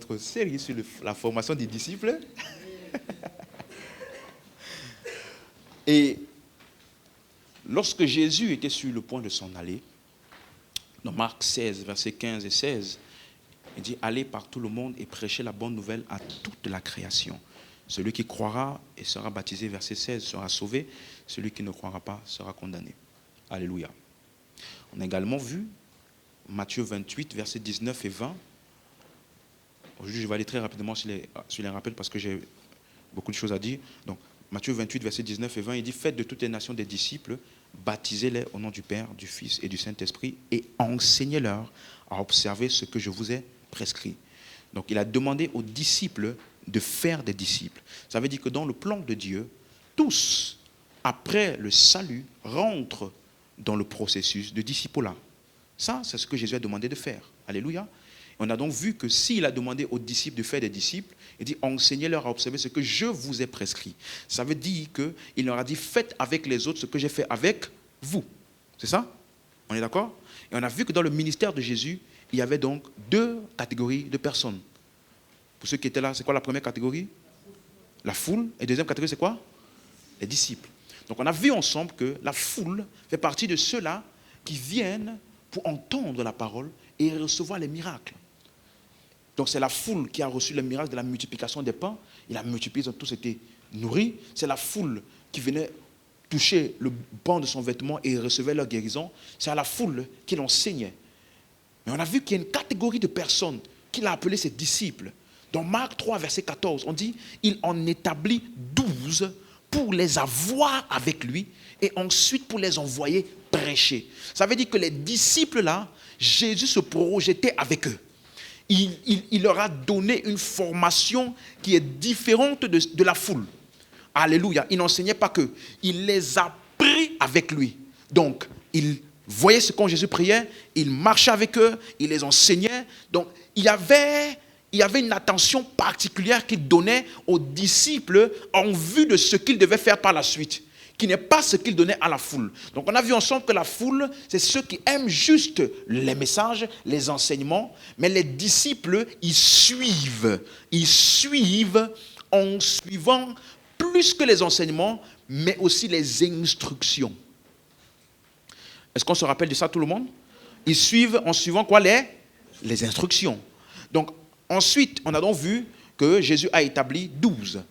notre série sur la formation des disciples. Et lorsque Jésus était sur le point de s'en aller, dans Marc 16, versets 15 et 16, il dit « Allez par tout le monde et prêchez la bonne nouvelle à toute la création. Celui qui croira et sera baptisé, verset 16, sera sauvé. Celui qui ne croira pas sera condamné. » Alléluia. On a également vu Matthieu 28, versets 19 et 20. Aujourd'hui, je vais aller très rapidement sur les rappels parce que j'ai beaucoup de choses à dire. Donc, Matthieu 28, versets 19 et 20, il dit « Faites de toutes les nations des disciples, baptisez-les au nom du Père, du Fils et du Saint-Esprit et enseignez-leur à observer ce que je vous ai prescrit. » Donc, il a demandé aux disciples de faire des disciples. Ça veut dire que dans le plan de Dieu, tous, après le salut, rentrent dans le processus de discipulat. Ça, c'est ce que Jésus a demandé de faire. Alléluia. On a donc vu que s'il a demandé aux disciples de faire des disciples, il dit « Enseignez-leur à observer ce que je vous ai prescrit ». Ça veut dire qu'il leur a dit « Faites avec les autres ce que j'ai fait avec vous ». C'est ça? On est d'accord? Et on a vu que dans le ministère de Jésus, il y avait donc deux catégories de personnes. Pour ceux qui étaient là, c'est quoi la première catégorie? La foule. Et la deuxième catégorie, c'est quoi? Les disciples. Donc on a vu ensemble que la foule fait partie de ceux-là qui viennent pour entendre la parole et recevoir les miracles. Donc c'est la foule qui a reçu le miracle de la multiplication des pains. Il a multiplié, ils ont tous été nourris. C'est la foule qui venait toucher le banc de son vêtement et recevait leur guérison. C'est à la foule qu'il enseignait. Mais on a vu qu'il y a une catégorie de personnes qu'il a appelées ses disciples. Dans Marc 3, verset 14, on dit « Il en établit 12 pour les avoir avec lui et ensuite pour les envoyer prêcher. » Ça veut dire que les disciples là, Jésus se projetait avec eux. Il leur a donné une formation qui est différente de la foule. Alléluia. Il n'enseignait pas qu'eux. Il les a pris avec lui. Donc, il voyait ce quand Jésus priait, il marchait avec eux, il les enseignait. Donc, il y avait une attention particulière qu'il donnait aux disciples en vue de ce qu'ils devaient faire par la suite, qui n'est pas ce qu'il donnait à la foule. Donc on a vu ensemble que la foule, c'est ceux qui aiment juste les messages, les enseignements, mais les disciples, ils suivent en suivant plus que les enseignements, mais aussi les instructions. Est-ce qu'on se rappelle de ça tout le monde? Ils suivent en suivant quoi? Les instructions. Donc ensuite, on a donc vu que Jésus a établi 12.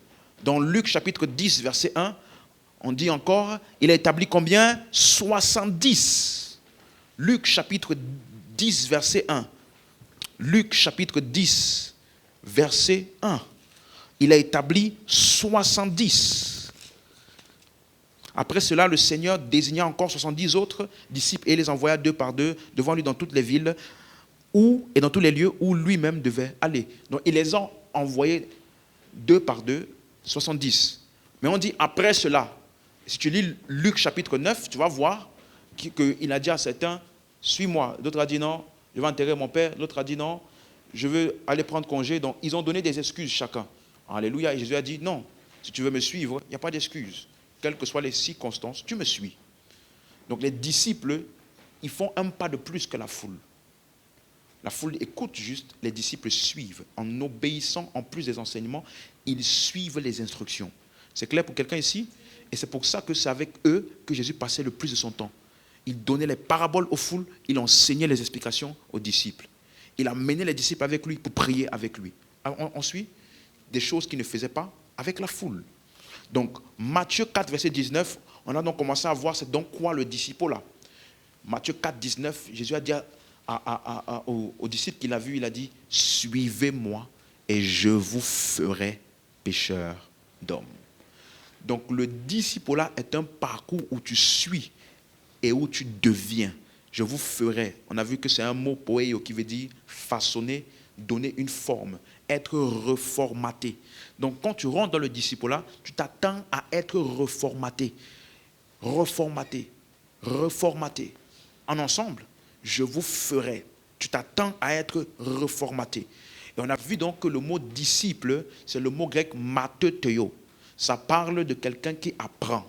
Dans Luc chapitre 10, verset 1, on dit encore, il a établi combien? 70. Luc chapitre 10, verset 1. Luc chapitre 10, verset 1. Il a établi 70. Après cela, le Seigneur désigna encore 70 autres disciples et les envoya deux par deux devant lui dans toutes les villes et dans tous les lieux où lui-même devait aller. Donc, il les a envoyés deux par deux, 70. Mais on dit après cela, si tu lis Luc chapitre 9, tu vas voir qu'il a dit à certains, suis-moi. D'autres a dit non, je vais enterrer mon père. L'autre a dit non, je veux aller prendre congé. Donc, ils ont donné des excuses chacun. Alléluia. Et Jésus a dit non, si tu veux me suivre, il n'y a pas d'excuses. Quelles que soient les circonstances, tu me suis. Donc, les disciples, ils font un pas de plus que la foule. La foule écoute juste, les disciples suivent. En obéissant en plus des enseignements, ils suivent les instructions. C'est clair pour quelqu'un ici? Et c'est pour ça que c'est avec eux que Jésus passait le plus de son temps. Il donnait les paraboles aux foules, il enseignait les explications aux disciples. Il amenait les disciples avec lui pour prier avec lui. On suit des choses qu'il ne faisait pas avec la foule. Donc, Matthieu 4, verset 19, on a donc commencé à voir c'est donc quoi le disciple là. Matthieu 4, 19, Jésus a dit aux disciples qu'il a vus, il a dit « Suivez-moi et je vous ferai pécheurs d'hommes ». Donc le discipulat est un parcours où tu suis et où tu deviens. Je vous ferai. On a vu que c'est un mot poéo qui veut dire façonner, donner une forme, être reformaté. Donc quand tu rentres dans le discipulat, tu t'attends à être reformaté. Reformaté. Reformaté. En ensemble, je vous ferai. Tu t'attends à être reformaté. Et on a vu donc que le mot disciple, c'est le mot grec mathéo. Ça parle de quelqu'un qui apprend.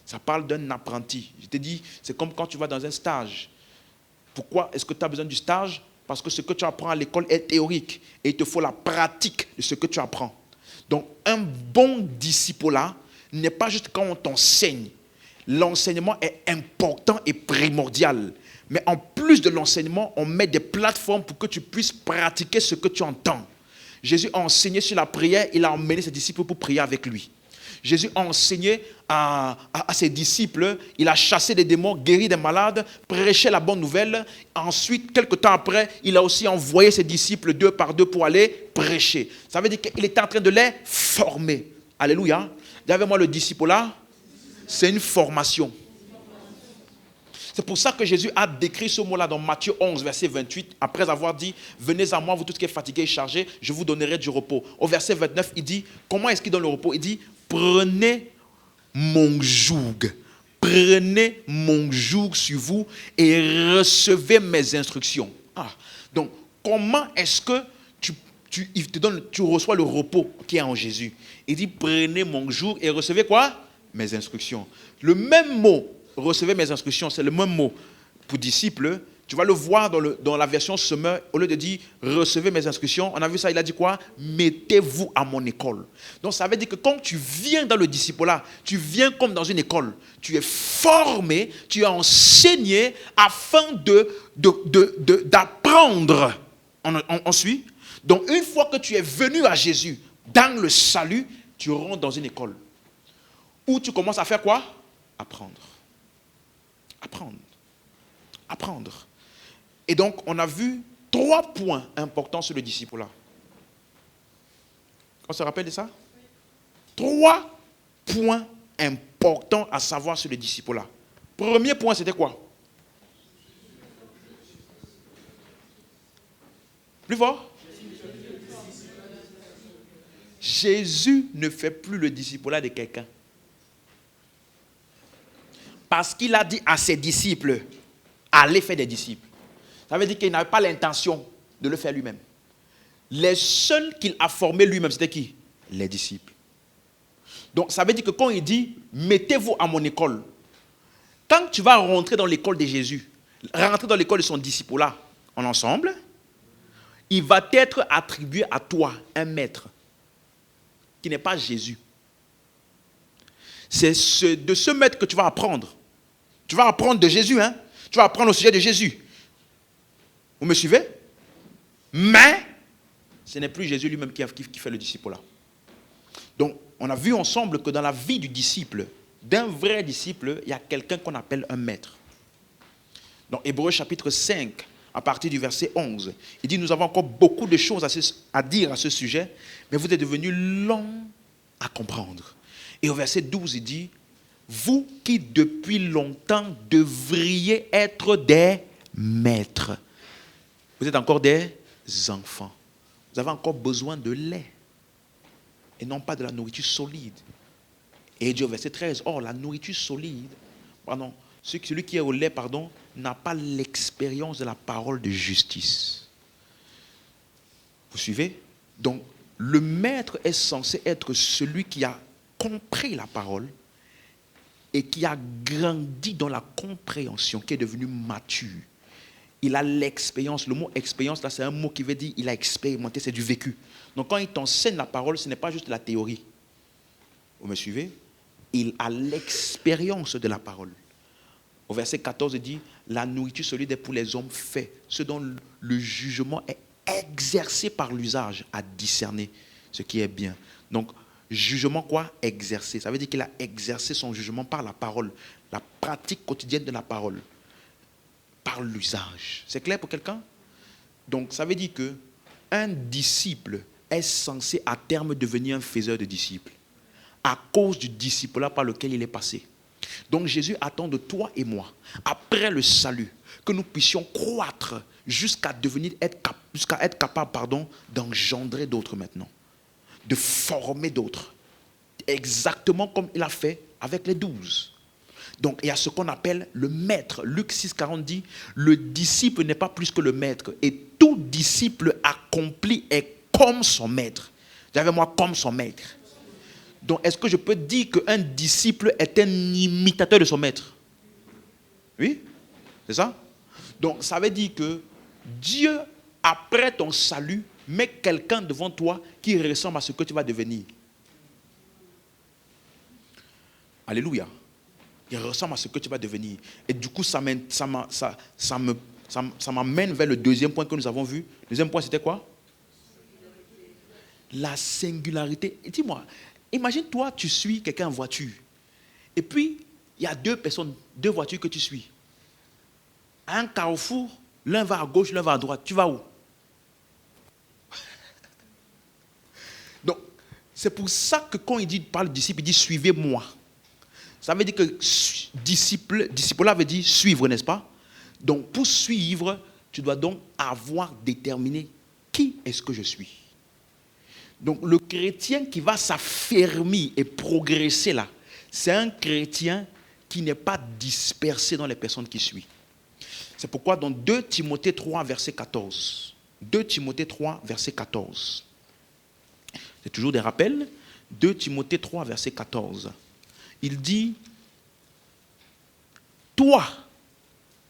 Ça parle d'un apprenti. Je te dis, c'est comme quand tu vas dans un stage. Pourquoi est-ce que tu as besoin du stage? Parce que ce que tu apprends à l'école est théorique. Et il te faut la pratique de ce que tu apprends. Donc, un bon discipulat n'est pas juste quand on t'enseigne. L'enseignement est important et primordial. Mais en plus de l'enseignement, on met des plateformes pour que tu puisses pratiquer ce que tu entends. Jésus a enseigné sur la prière, il a emmené ses disciples pour prier avec lui. Jésus a enseigné à ses disciples, il a chassé des démons, guéri des malades, prêché la bonne nouvelle. Ensuite, quelque temps après, il a aussi envoyé ses disciples 2 par 2 pour aller prêcher. Ça veut dire qu'il était en train de les former. Alléluia. Dis avec moi, le discipulat, c'est une formation. C'est pour ça que Jésus a décrit ce mot-là dans Matthieu 11, verset 28, après avoir dit « Venez à moi, vous tous qui êtes fatigués et chargés, je vous donnerai du repos ». Au verset 29, il dit, comment est-ce qu'il donne le repos? Il dit « Prenez mon joug, prenez mon joug sur vous et recevez mes instructions. » Donc, comment est-ce que tu reçois le repos qui est en Jésus? Il dit « Prenez mon joug et recevez quoi? Mes instructions. » Le même mot, recevez mes instructions, c'est le même mot pour disciple. Tu vas le voir dans la version Semeur, au lieu de dire recevez mes instructions, on a vu ça, il a dit quoi? Mettez-vous à mon école. Donc ça veut dire que quand tu viens dans le discipulat, tu viens comme dans une école. Tu es formé, tu es enseigné afin d'apprendre. On suit? Donc une fois que tu es venu à Jésus dans le salut, tu rentres dans une école où tu commences à faire quoi? Apprendre. Apprendre. Et donc, on a vu 3 points importants sur le discipulat. On se rappelle de ça? 3 points importants à savoir sur le discipulat. Premier point, c'était quoi? Plus fort? Jésus ne fait plus le discipulat de quelqu'un. Parce qu'il a dit à ses disciples, allez faire des disciples. Ça veut dire qu'il n'avait pas l'intention de le faire lui-même. Les seuls qu'il a formés lui-même, c'était qui? Les disciples. Donc ça veut dire que quand il dit, mettez-vous à mon école, quand tu vas rentrer dans l'école de Jésus, rentrer dans l'école de son disciple-là, en ensemble, il va être attribué à toi, un maître, qui n'est pas Jésus. C'est de ce maître que tu vas apprendre. Tu vas apprendre de Jésus, hein? Tu vas apprendre au sujet de Jésus. Vous me suivez? Mais ce n'est plus Jésus lui-même qui fait le disciple-là. Donc, on a vu ensemble que dans la vie du disciple, d'un vrai disciple, il y a quelqu'un qu'on appelle un maître. Dans Hébreux chapitre 5, à partir du verset 11, il dit, nous avons encore beaucoup de choses à dire à ce sujet, mais vous êtes devenus lents à comprendre. Et au verset 12, il dit, vous qui depuis longtemps devriez être des maîtres, vous êtes encore des enfants. Vous avez encore besoin de lait et non pas de la nourriture solide. Et il dit au verset 13, or la nourriture solide, celui qui est au lait, n'a pas l'expérience de la parole de justice. Vous suivez? Donc, le maître est censé être celui qui a compris la parole et qui a grandi dans la compréhension, qui est devenu mature. Il a l'expérience. Le mot expérience, là, c'est un mot qui veut dire il a expérimenté, c'est du vécu. Donc, quand il t'enseigne la parole, ce n'est pas juste la théorie. Vous me suivez? Il a l'expérience de la parole. Au verset 14, il dit, la nourriture solide est pour les hommes faits, ceux dont le jugement est exercé par l'usage à discerner ce qui est bien. Donc, jugement quoi? Exercer. Ça veut dire qu'il a exercé son jugement par la parole, la pratique quotidienne de la parole, par l'usage. C'est clair pour quelqu'un? Donc, ça veut dire qu'un disciple est censé à terme devenir un faiseur de disciples à cause du disciple-là par lequel il est passé. Donc, Jésus attend de toi et moi, après le salut, que nous puissions croître jusqu'à être capable d'engendrer d'autres maintenant, de former d'autres, exactement comme il a fait avec les 12. Donc, il y a ce qu'on appelle le maître. Luc 6,40 dit, le disciple n'est pas plus que le maître, et tout disciple accompli est comme son maître. Dis avec moi, comme son maître. Donc, est-ce que je peux dire qu'un disciple est un imitateur de son maître? Oui? C'est ça? Donc, ça veut dire que Dieu après ton salut, mets quelqu'un devant toi qui ressemble à ce que tu vas devenir. Alléluia. Il ressemble à ce que tu vas devenir. Et du coup, ça m'amène vers le deuxième point que nous avons vu. Le deuxième point, c'était quoi? La singularité. Et dis-moi, imagine-toi, tu suis quelqu'un en voiture. Et puis, il y a deux voitures que tu suis. À un carrefour, l'un va à gauche, l'un va à droite. Tu vas où? Donc, c'est pour ça que quand parle de disciple, il dit suivez-moi. Ça veut dire que disciple-là veut dire suivre, n'est-ce pas? Donc, pour suivre, tu dois donc avoir déterminé qui est-ce que je suis. Donc, le chrétien qui va s'affermir et progresser là, c'est un chrétien qui n'est pas dispersé dans les personnes qui suivent. C'est pourquoi dans 2 Timothée 3, verset 14, 2 Timothée 3, verset 14, c'est toujours des rappels, 2 Timothée 3, verset 14, il dit, toi,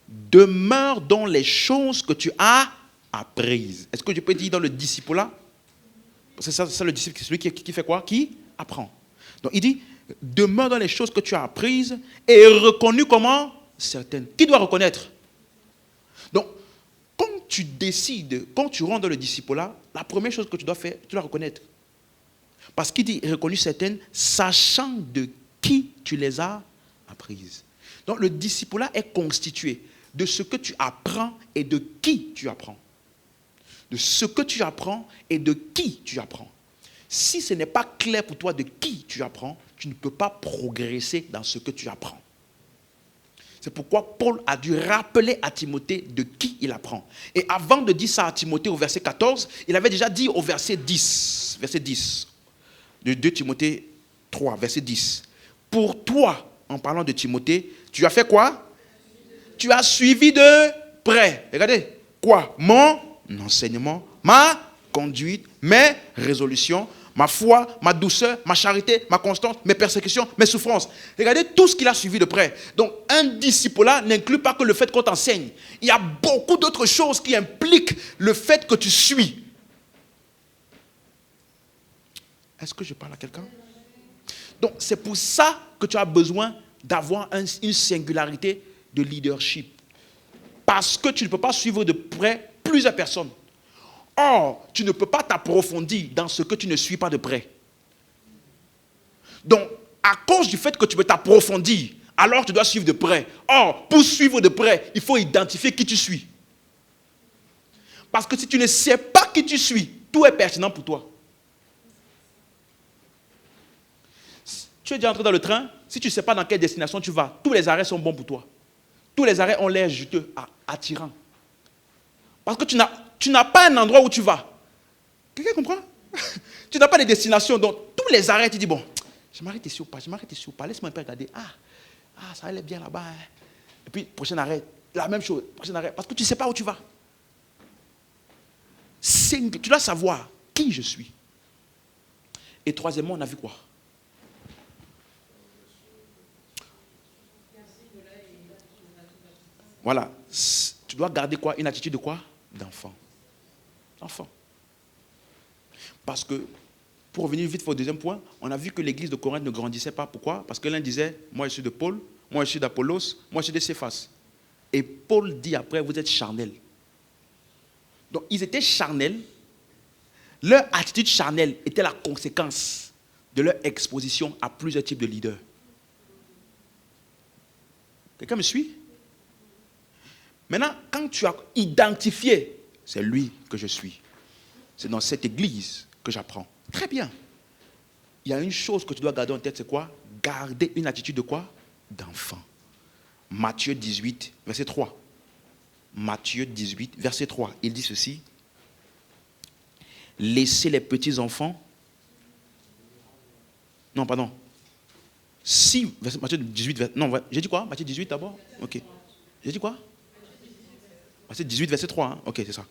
demeure dans les choses que tu as apprises. Est-ce que je peux dire dans le disciple-là? C'est ça le disciple, c'est celui qui fait quoi? Qui apprend. Donc il dit, demeure dans les choses que tu as apprises et reconnues comment? Certaines. Qui doit reconnaître? Donc, quand tu décides, quand tu rentres dans le disciple-là, la première chose que tu dois faire, tu dois reconnaître. Parce qu'il dit reconnues certaines, sachant de qui tu les as apprises. Donc le disciple-là est constitué de ce que tu apprends et de qui tu apprends. De ce que tu apprends et de qui tu apprends. Si ce n'est pas clair pour toi de qui tu apprends, tu ne peux pas progresser dans ce que tu apprends. C'est pourquoi Paul a dû rappeler à Timothée de qui il apprend. Et avant de dire ça à Timothée au verset 14, il avait déjà dit au verset 10, de 2 Timothée 3, verset 10. Pour toi, en parlant de Timothée, tu as fait quoi? Tu as suivi de près. Regardez, quoi? Mon enseignement, ma conduite, mes résolutions, ma foi, ma douceur, ma charité, ma constance, mes persécutions, mes souffrances. Regardez tout ce qu'il a suivi de près. Donc, un disciple-là n'inclut pas que le fait qu'on t'enseigne. Il y a beaucoup d'autres choses qui impliquent le fait que tu suis. Est-ce que je parle à quelqu'un? Donc, c'est pour ça que tu as besoin d'avoir une singularité de leadership. Parce que tu ne peux pas suivre de près plusieurs personnes. Or, tu ne peux pas t'approfondir dans ce que tu ne suis pas de près. Donc, à cause du fait que tu veux t'approfondir, alors tu dois suivre de près. Or, pour suivre de près, il faut identifier qui tu suis. Parce que si tu ne sais pas qui tu suis, tout est pertinent pour toi. Tu es déjà entré dans le train, si tu ne sais pas dans quelle destination tu vas, tous les arrêts sont bons pour toi. Tous les arrêts ont l'air juteux, attirants. Parce que tu n'as pas un endroit où tu vas. Quelqu'un comprend? Tu n'as pas de destination. Donc, tous les arrêts, tu dis, bon, je m'arrête ici ou pas, laisse-moi un peu regarder. Ça allait bien là-bas. Hein. Et puis, prochain arrêt, la même chose, prochain arrêt, parce que tu ne sais pas où tu vas. Tu dois savoir qui je suis. Et troisièmement, on a vu quoi? Voilà. Tu dois garder quoi? Une attitude de quoi? D'enfant. Enfant. Parce que, pour revenir vite au deuxième point, on a vu que l'église de Corinthe ne grandissait pas. Pourquoi? Parce que l'un disait, moi je suis de Paul, moi je suis d'Apollos, moi je suis de Céphas. Et Paul dit après, vous êtes charnels. Donc ils étaient charnels. Leur attitude charnelle était la conséquence de leur exposition à plusieurs types de leaders. Quelqu'un me suit? Maintenant, quand tu as identifié, c'est lui que je suis. C'est dans cette église que j'apprends. Très bien. Il y a une chose que tu dois garder en tête, c'est quoi? Garder une attitude de quoi? D'enfant. Matthieu 18, verset 3. Matthieu 18, verset 3. Il dit ceci. Laissez les petits enfants. Non, pardon. Si, Matthieu 18, non, j'ai dit quoi? Matthieu 18 d'abord? Ok. J'ai dit quoi? Matthieu 18, verset 3. Hein? Ok, c'est ça.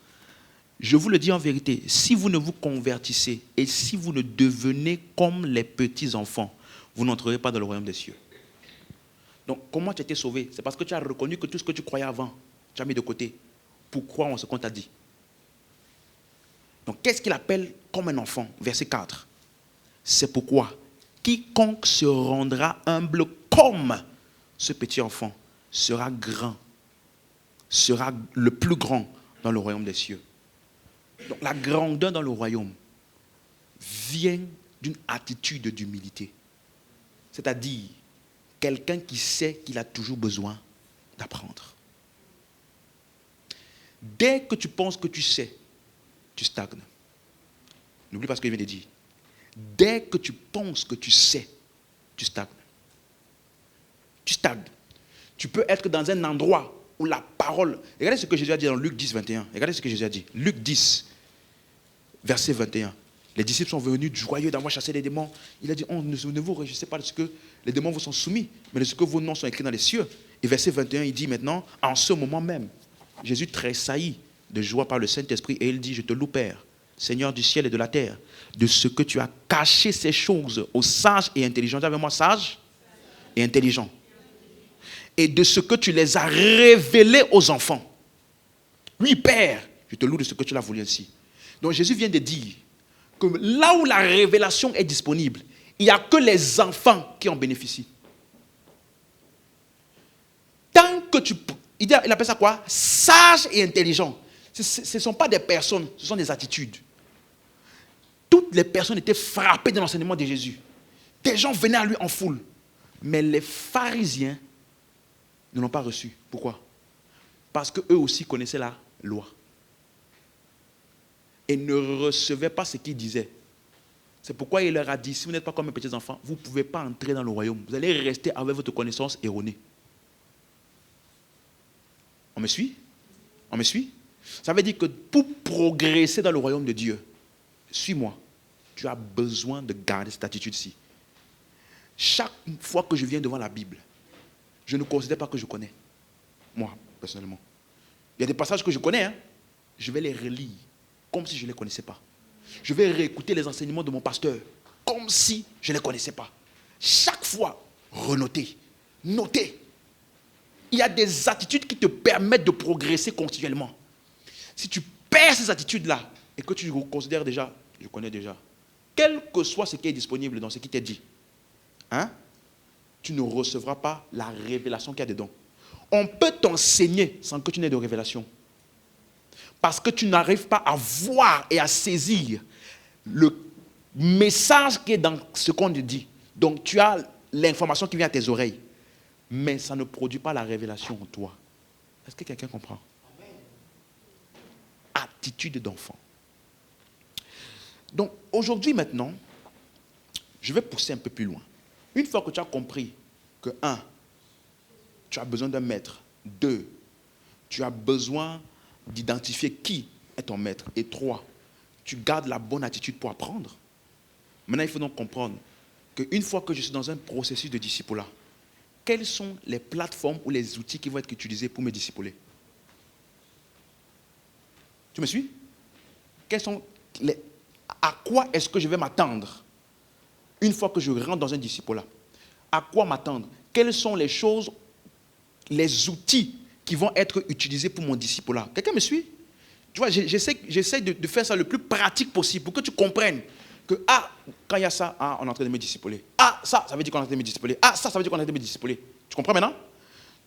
Je vous le dis en vérité, si vous ne vous convertissez et si vous ne devenez comme les petits enfants, vous n'entrerez pas dans le royaume des cieux. Donc, comment tu as été sauvé? C'est parce que tu as reconnu que tout ce que tu croyais avant, tu as mis de côté pour croire en ce qu'on t'a dit. Donc, qu'est-ce qu'il appelle comme un enfant? Verset 4. C'est pourquoi quiconque se rendra humble comme ce petit enfant sera grand, sera le plus grand dans le royaume des cieux. Donc, la grandeur dans le royaume vient d'une attitude d'humilité. C'est-à-dire, quelqu'un qui sait qu'il a toujours besoin d'apprendre. Dès que tu penses que tu sais, tu stagnes. N'oublie pas ce que je viens de dire. Dès que tu penses que tu sais, tu stagnes. Tu stagnes. Tu peux être dans un endroit où la parole... Regardez ce que Jésus a dit dans Luc 10, 21. Regardez ce que Jésus a dit. Luc 10, verset 21. Les disciples sont venus joyeux d'avoir chassé les démons. Il a dit, ne vous réjouissez pas de ce que les démons vous sont soumis, mais de ce que vos noms sont écrits dans les cieux. Et verset 21, il dit maintenant, en ce moment même, Jésus tressaillit de joie par le Saint-Esprit et il dit, je te loue Père, Seigneur du ciel et de la terre, de ce que tu as caché ces choses aux sages et intelligents. Dis avec moi, sages et intelligents. Et de ce que tu les as révélés aux enfants. Oui, Père, je te loue de ce que tu l'as voulu ainsi. Donc Jésus vient de dire que là où la révélation est disponible, il n'y a que les enfants qui en bénéficient. Tant que il appelle ça quoi? Sage et intelligent. Ce ne sont pas des personnes, ce sont des attitudes. Toutes les personnes étaient frappées de l'enseignement de Jésus. Des gens venaient à lui en foule. Mais les pharisiens ne l'ont pas reçu. Pourquoi? Parce qu'eux aussi connaissaient la loi. Et ne recevaient pas ce qu'il disait. C'est pourquoi il leur a dit, si vous n'êtes pas comme mes petits enfants, vous ne pouvez pas entrer dans le royaume. Vous allez rester avec votre connaissance erronée. On me suit? On me suit? Ça veut dire que pour progresser dans le royaume de Dieu, suis-moi, tu as besoin de garder cette attitude-ci. Chaque fois que je viens devant la Bible, je ne considère pas que je connais. Moi, personnellement. Il y a des passages que je connais, hein. Je vais les relire comme si je ne les connaissais pas. Je vais réécouter les enseignements de mon pasteur comme si je ne les connaissais pas. Chaque fois, renoter, noter. Il y a des attitudes qui te permettent de progresser continuellement. Si tu perds ces attitudes-là et que tu considères déjà, je connais déjà, quel que soit ce qui est disponible dans ce qui t'est dit, hein, tu ne recevras pas la révélation qu'il y a dedans. On peut t'enseigner sans que tu n'aies de révélation. Parce que tu n'arrives pas à voir et à saisir le message qui est dans ce qu'on te dit. Donc tu as l'information qui vient à tes oreilles. Mais ça ne produit pas la révélation en toi. Est-ce que quelqu'un comprend? Attitude d'enfant. Donc aujourd'hui maintenant, je vais pousser un peu plus loin. Une fois que tu as compris que 1, tu as besoin d'un maître. 2, tu as besoin d'identifier qui est ton maître. Et 3, tu gardes la bonne attitude pour apprendre. Maintenant, il faut donc comprendre qu'une fois que je suis dans un processus de discipulat, quelles sont les plateformes ou les outils qui vont être utilisés pour me discipuler? Tu me suis? À quoi est-ce que je vais m'attendre une fois que je rentre dans un discipulat? À quoi m'attendre? Quelles sont les choses, les outils qui vont être utilisés pour mon discipulat? Quelqu'un me suit? Tu vois, j'essaie de faire ça le plus pratique possible pour que tu comprennes que, quand il y a ça, on est en train de me discipuler. Ça veut dire qu'on est en train de me discipuler. Ça veut dire qu'on est en train de me discipuler. Tu comprends maintenant?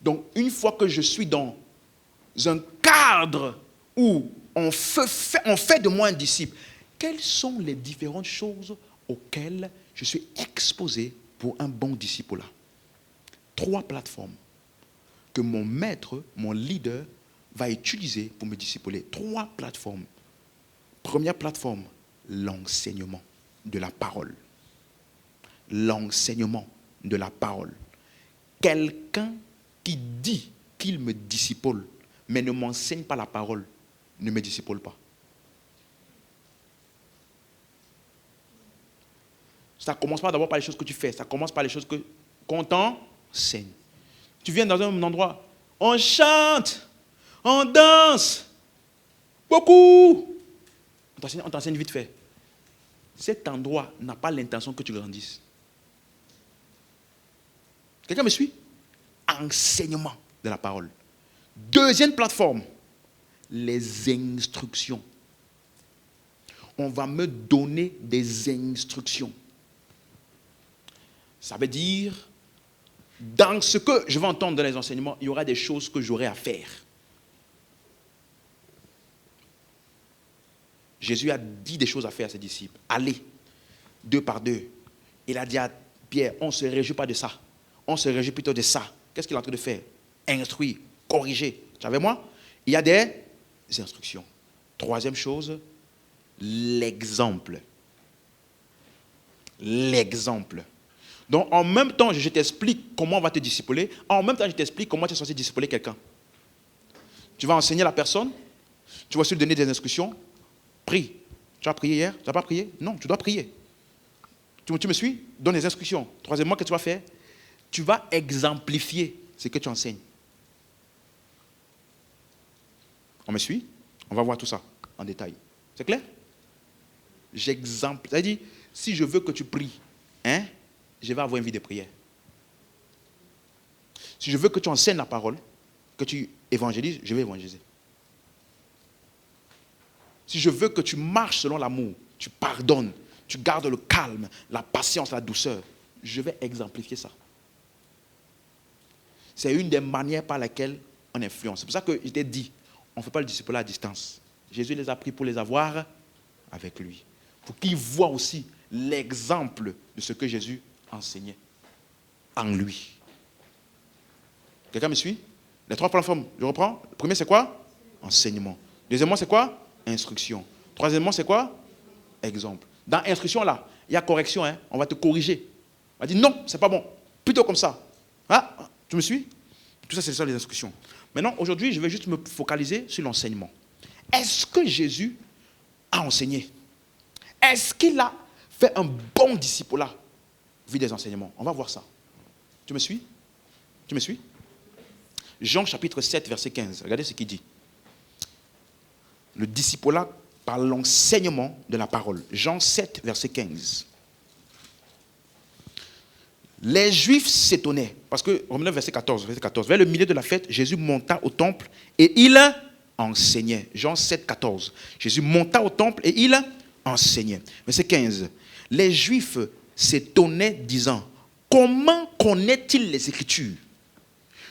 Donc, une fois que je suis dans un cadre où on fait de moi un disciple, quelles sont les différentes choses auxquelles je suis exposé pour un bon discipulat? 3 plateformes que mon maître, mon leader, va utiliser pour me discipuler. 3 plateformes. Première plateforme, l'enseignement de la parole. L'enseignement de la parole. Quelqu'un qui dit qu'il me discipule, mais ne m'enseigne pas la parole, ne me discipule pas. Ça commence pas d'abord par les choses que tu fais, ça commence par les choses qu'on t'enseigne. Tu viens dans un endroit, on chante, on danse, beaucoup. On t'enseigne vite fait. Cet endroit n'a pas l'intention que tu grandisses. Quelqu'un me suit? Enseignement de la parole. Deuxième plateforme, les instructions. on va me donner des instructions. Ça veut dire, dans ce que je vais entendre dans les enseignements, il y aura des choses que j'aurai à faire. Jésus a dit des choses à faire à ses disciples. Allez, 2 par 2. Il a dit à Pierre, on ne se réjouit pas de ça. On se réjouit plutôt de ça. Qu'est-ce qu'il est en train de faire? Instruire, corriger. Tu savez moi? Il y a des instructions. Troisième chose, l'exemple. L'exemple. Donc, en même temps, je t'explique comment on va te discipuler. En même temps, je t'explique comment tu es censé discipuler quelqu'un. Tu vas enseigner la personne. Tu vas aussi lui donner des instructions. Prie. Tu as prié hier? Tu n'as pas prié? Non, tu dois prier. Tu me suis? Donne les instructions. Troisièmement, qu'est-ce que tu vas faire? Tu vas exemplifier ce que tu enseignes. On me suit? On va voir tout ça en détail. C'est clair? J'exemple. C'est-à-dire, si je veux que tu pries, je vais avoir une vie de prière. Si je veux que tu enseignes la parole, que tu évangélises, je vais évangéliser. Si je veux que tu marches selon l'amour, tu pardonnes, tu gardes le calme, la patience, la douceur, je vais exemplifier ça. C'est une des manières par lesquelles on influence. C'est pour ça que je t'ai dit, on ne fait pas le discipulat à distance. Jésus les a pris pour les avoir avec lui. Pour qu'ils voient aussi l'exemple de ce que Jésus enseignait en lui. Quelqu'un me suit? Les 3 plateformes, je reprends. Le premier, c'est quoi? Enseignement. Deuxièmement, c'est quoi? Instruction. Troisièmement, c'est quoi? Exemple. Dans instruction, là, il y a correction. On va te corriger. On va dire non, c'est pas bon. Plutôt comme ça. Ah, tu me suis? Tout ça, c'est ça les instructions. Maintenant, aujourd'hui, je vais juste me focaliser sur l'enseignement. Est-ce que Jésus a enseigné? Est-ce qu'il a fait un bon discipulat vu des enseignements? On va voir ça. Tu me suis? Tu me suis? Jean chapitre 7, verset 15. Regardez ce qu'il dit. Le discipulat par l'enseignement de la parole. Jean 7, verset 15. Les Juifs s'étonnaient, parce que, Romains 9, verset 14, vers le milieu de la fête, Jésus monta au temple et il enseignait. Jean 7, 14. Jésus monta au temple et il enseignait. Verset 15. Les Juifs s'étonnaient, disant, comment connaît-il les Écritures?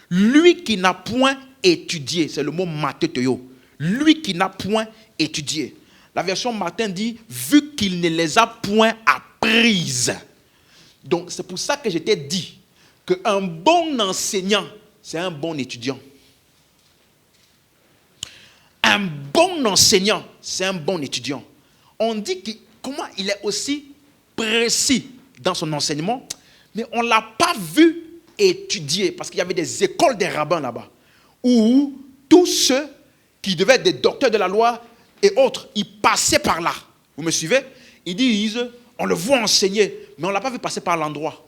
Lui qui n'a point étudié, c'est le mot matéteo. Lui qui n'a point étudié. La version Martin dit, vu qu'il ne les a point apprises. Donc, c'est pour ça que je t'ai dit qu'un bon enseignant, c'est un bon étudiant. Un bon enseignant, c'est un bon étudiant. On dit comment il est aussi précis dans son enseignement, mais on ne l'a pas vu étudier, parce qu'il y avait des écoles des rabbins là-bas, où tous ceux qui devaient être des docteurs de la loi et autres, ils passaient par là. Vous me suivez? Ils disent, on le voit enseigner, mais on ne l'a pas vu passer par l'endroit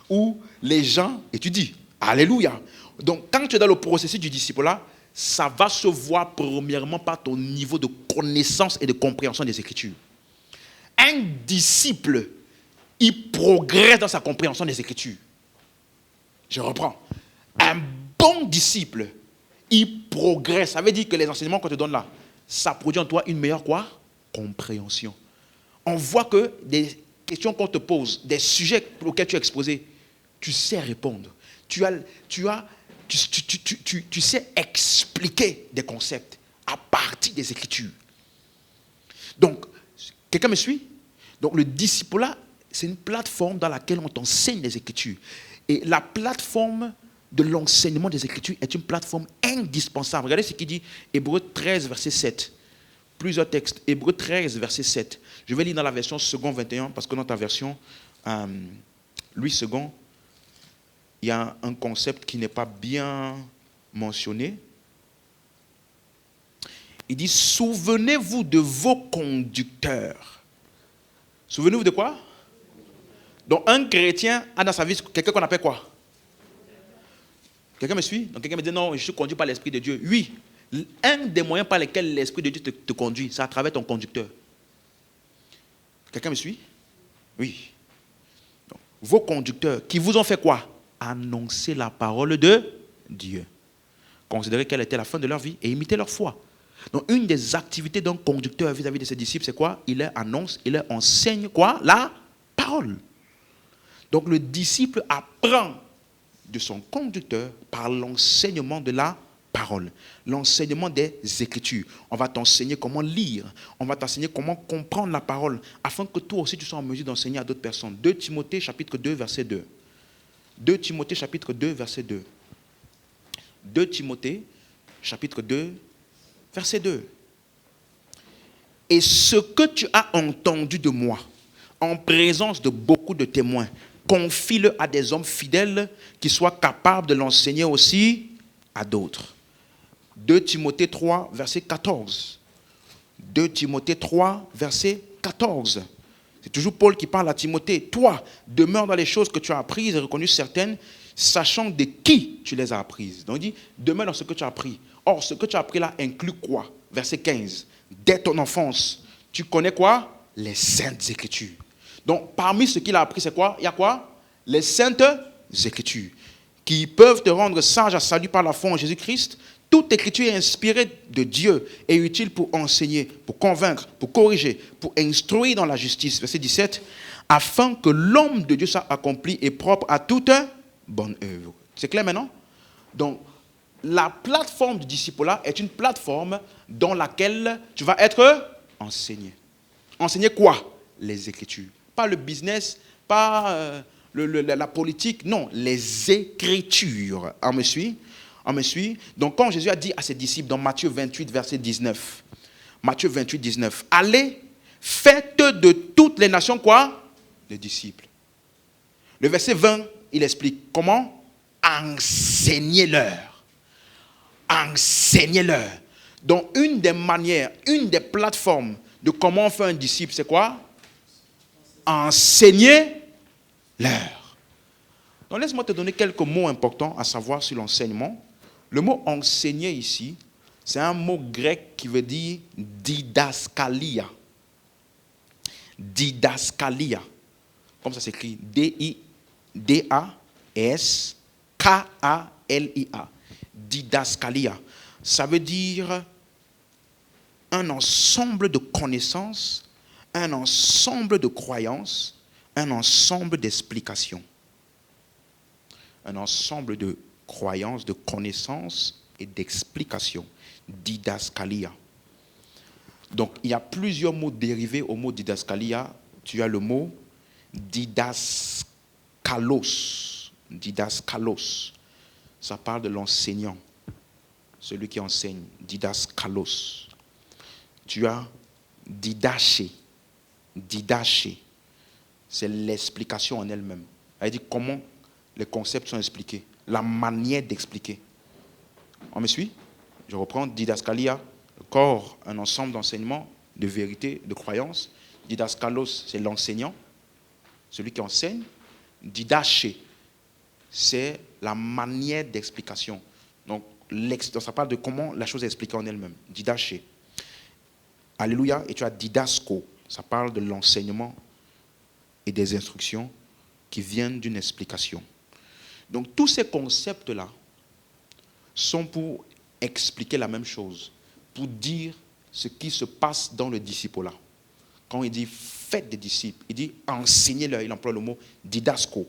où les gens étudient. Alléluia. Donc, quand tu es dans le processus du discipulat, ça va se voir premièrement par ton niveau de connaissance et de compréhension des Écritures. Un disciple, il progresse dans sa compréhension des Écritures. Je reprends. Un bon disciple, il progresse. Ça veut dire que les enseignements qu'on te donne là, ça produit en toi une meilleure quoi? Compréhension. On voit que des questions qu'on te pose, des sujets auxquels tu es exposé, tu sais répondre. Tu sais expliquer des concepts à partir des Écritures. Donc, quelqu'un me suit? Donc, le discipulat, c'est une plateforme dans laquelle on t'enseigne les Écritures. Et la plateforme de l'enseignement des Écritures est une plateforme indispensable. Regardez ce qu'il dit, Hébreux 13, verset 7. Plusieurs textes. Hébreux 13, verset 7. Je vais lire dans la version second 21, parce que dans ta version, Louis second, il y a un concept qui n'est pas bien mentionné. Il dit, souvenez-vous de vos conducteurs. Souvenez-vous de quoi? Donc un chrétien a dans sa vie quelqu'un qu'on appelle quoi? Quelqu'un me suit? Donc quelqu'un me dit, non, je suis conduit par l'Esprit de Dieu. Oui, un des moyens par lesquels l'Esprit de Dieu te conduit, c'est à travers ton conducteur. Quelqu'un me suit? Oui. Donc, vos conducteurs qui vous ont fait quoi? Annoncer la parole de Dieu. Considérez quelle était la fin de leur vie et imiter leur foi. Donc, une des activités d'un conducteur vis-à-vis de ses disciples, c'est quoi? Il leur annonce, il leur enseigne quoi? La parole. Donc, le disciple apprend de son conducteur par l'enseignement de la parole, l'enseignement des Écritures. On va t'enseigner comment lire, on va t'enseigner comment comprendre la parole, afin que toi aussi tu sois en mesure d'enseigner à d'autres personnes. 2 Timothée chapitre 2, verset 2. 2 Timothée chapitre 2, verset 2. 2 Timothée chapitre 2, verset 2. Et ce que tu as entendu de moi, en présence de beaucoup de témoins, confie-le à des hommes fidèles qui soient capables de l'enseigner aussi à d'autres. 2 Timothée 3, verset 14. 2 Timothée 3, verset 14. C'est toujours Paul qui parle à Timothée. Toi, demeure dans les choses que tu as apprises et reconnues certaines, sachant de qui tu les as apprises. Donc il dit, demeure dans ce que tu as appris. Or, ce que tu as appris là inclut quoi? Verset 15. Dès ton enfance, tu connais quoi? Les saintes écritures. Donc, parmi ce qu'il a appris, c'est quoi? Il y a quoi? Les saintes écritures, qui peuvent te rendre sage à salut par la foi en Jésus-Christ. Toute écriture est inspirée de Dieu et utile pour enseigner, pour convaincre, pour corriger, pour instruire dans la justice. Verset 17. Afin que l'homme de Dieu soit accompli et propre à toute bonne œuvre. C'est clair maintenant? Donc, la plateforme du disciple-là est une plateforme dans laquelle tu vas être enseigné. Enseigner quoi? Les Écritures. Pas le business, pas la politique, non, les Écritures. On me suit? On me suit? Donc, quand Jésus a dit à ses disciples dans Matthieu 28, verset 19, Matthieu 28, 19, allez, faites de toutes les nations quoi? Des disciples. Le verset 20, il explique comment? Enseignez-leur. Enseignez-leur. Donc, une des manières, une des plateformes de comment on fait un disciple, c'est quoi? Enseignez-leur. Donc, laisse-moi te donner quelques mots importants à savoir sur l'enseignement. Le mot enseigner ici, c'est un mot grec qui veut dire didaskalia. Didaskalia. Comme ça s'écrit D-I-D-A-S-K-A-L-I-A. Didaskalia. Ça veut dire un ensemble de connaissances, un ensemble de croyances, un ensemble d'explications. Un ensemble de croyances, de connaissances et d'explications. Didaskalia. Donc, il y a plusieurs mots dérivés au mot didaskalia. Tu as le mot didaskalos. Didaskalos. Ça parle de l'enseignant. Celui qui enseigne. Didaskalos. Tu as didaché. Didaché. C'est l'explication en elle-même. Elle dit comment les concepts sont expliqués. La manière d'expliquer. On me suit? Je reprends didaskalia, le corps, un ensemble d'enseignements, de vérités, de croyances. Didaskalos, c'est l'enseignant, celui qui enseigne. Didaché, c'est la manière d'explication. Donc, ça parle de comment la chose est expliquée en elle-même. Didaché. Alléluia. Et tu as didasko, ça parle de l'enseignement et des instructions qui viennent d'une explication. Donc, tous ces concepts-là sont pour expliquer la même chose, pour dire ce qui se passe dans le disciple-là. Quand il dit faites des disciples, il dit enseignez-leur, il emploie le mot didasko.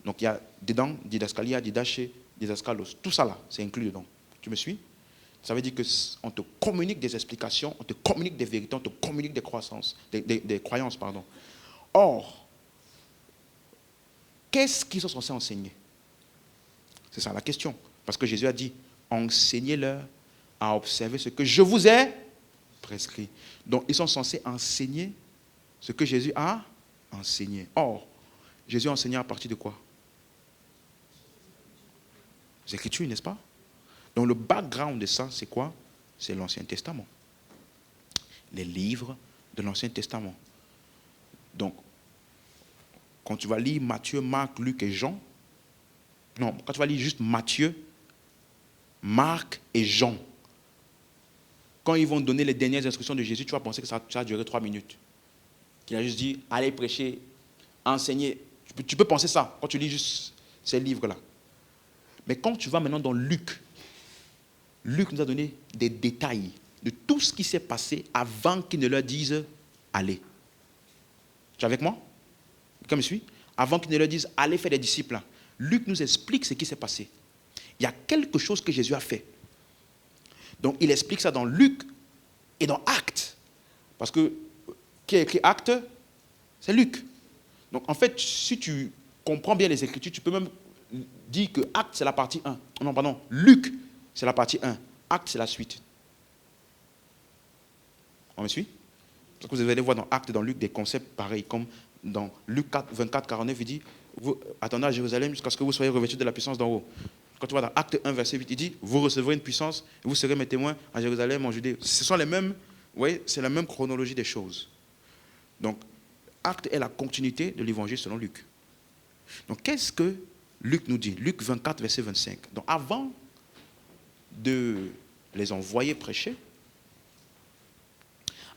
Donc, il y a dedans didaskalia, didaché, didaskalos. Tout ça là, c'est inclus dedans. Tu me suis? Ça veut dire qu'on te communique des explications, on te communique des vérités, on te communique des croyances. Or, qu'est-ce qu'ils sont censés enseigner? C'est ça la question. Parce que Jésus a dit, enseignez-leur à observer ce que je vous ai prescrit. Donc, ils sont censés enseigner ce que Jésus a enseigné. Or, Jésus a enseigné à partir de quoi? Les Écritures, n'est-ce pas? Donc, le background de ça, c'est quoi? C'est l'Ancien Testament. Les livres de l'Ancien Testament. Donc, quand tu vas lire Matthieu, Marc, Luc et Jean, non, quand tu vas lire juste Matthieu, Marc et Jean, quand ils vont donner les dernières instructions de Jésus, tu vas penser que ça a duré 3 minutes. Qu'il a juste dit, allez prêcher, enseigner. Tu peux penser ça quand tu lis juste ces livres-là. Mais quand tu vas maintenant dans Luc, Luc nous a donné des détails, de tout ce qui s'est passé avant qu'il ne leur dise allez. Tu es avec moi? Comme je suis? Avant qu'il ne leur dise allez faire des disciples. Luc nous explique ce qui s'est passé. Il y a quelque chose que Jésus a fait. Donc il explique ça dans Luc et dans Actes. Parce que qui a écrit Actes? C'est Luc. Donc en fait, si tu comprends bien les Écritures, tu peux même dire que Actes c'est la partie 1. Non, pardon, Luc c'est la partie 1. Actes c'est la suite. On me suit? Parce que vous allez voir dans Actes et dans Luc des concepts pareils, comme dans Luc 4, 24, 49, il dit vous attendez à Jérusalem jusqu'à ce que vous soyez revêtus de la puissance d'en haut. Quand tu vois dans Acte 1, verset 8, il dit vous recevrez une puissance et vous serez mes témoins à Jérusalem, en Judée. Ce sont les mêmes, vous voyez, c'est la même chronologie des choses. Donc, Acte est la continuité de l'évangile selon Luc. Donc, qu'est-ce que Luc nous dit? Luc 24, verset 25. Donc, avant de les envoyer prêcher,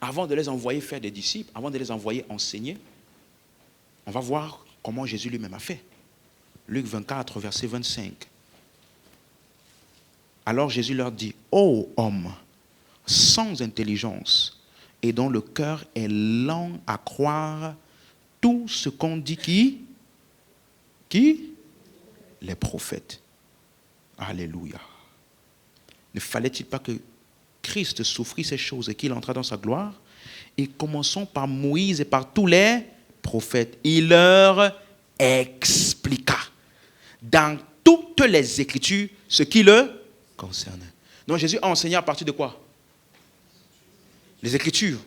avant de les envoyer faire des disciples, avant de les envoyer enseigner, on va voir comment Jésus lui-même a fait. Luc 24, verset 25. Alors Jésus leur dit, ô homme, sans intelligence, et dont le cœur est lent à croire tout ce qu'on dit qui? Les prophètes. Alléluia. Ne fallait-il pas que Christ souffrit ces choses et qu'il entra dans sa gloire? Et commençons par Moïse et par tous les prophètes. Il leur expliqua dans toutes les Écritures ce qui le concerne. Donc Jésus a enseigné à partir de quoi? Les Écritures.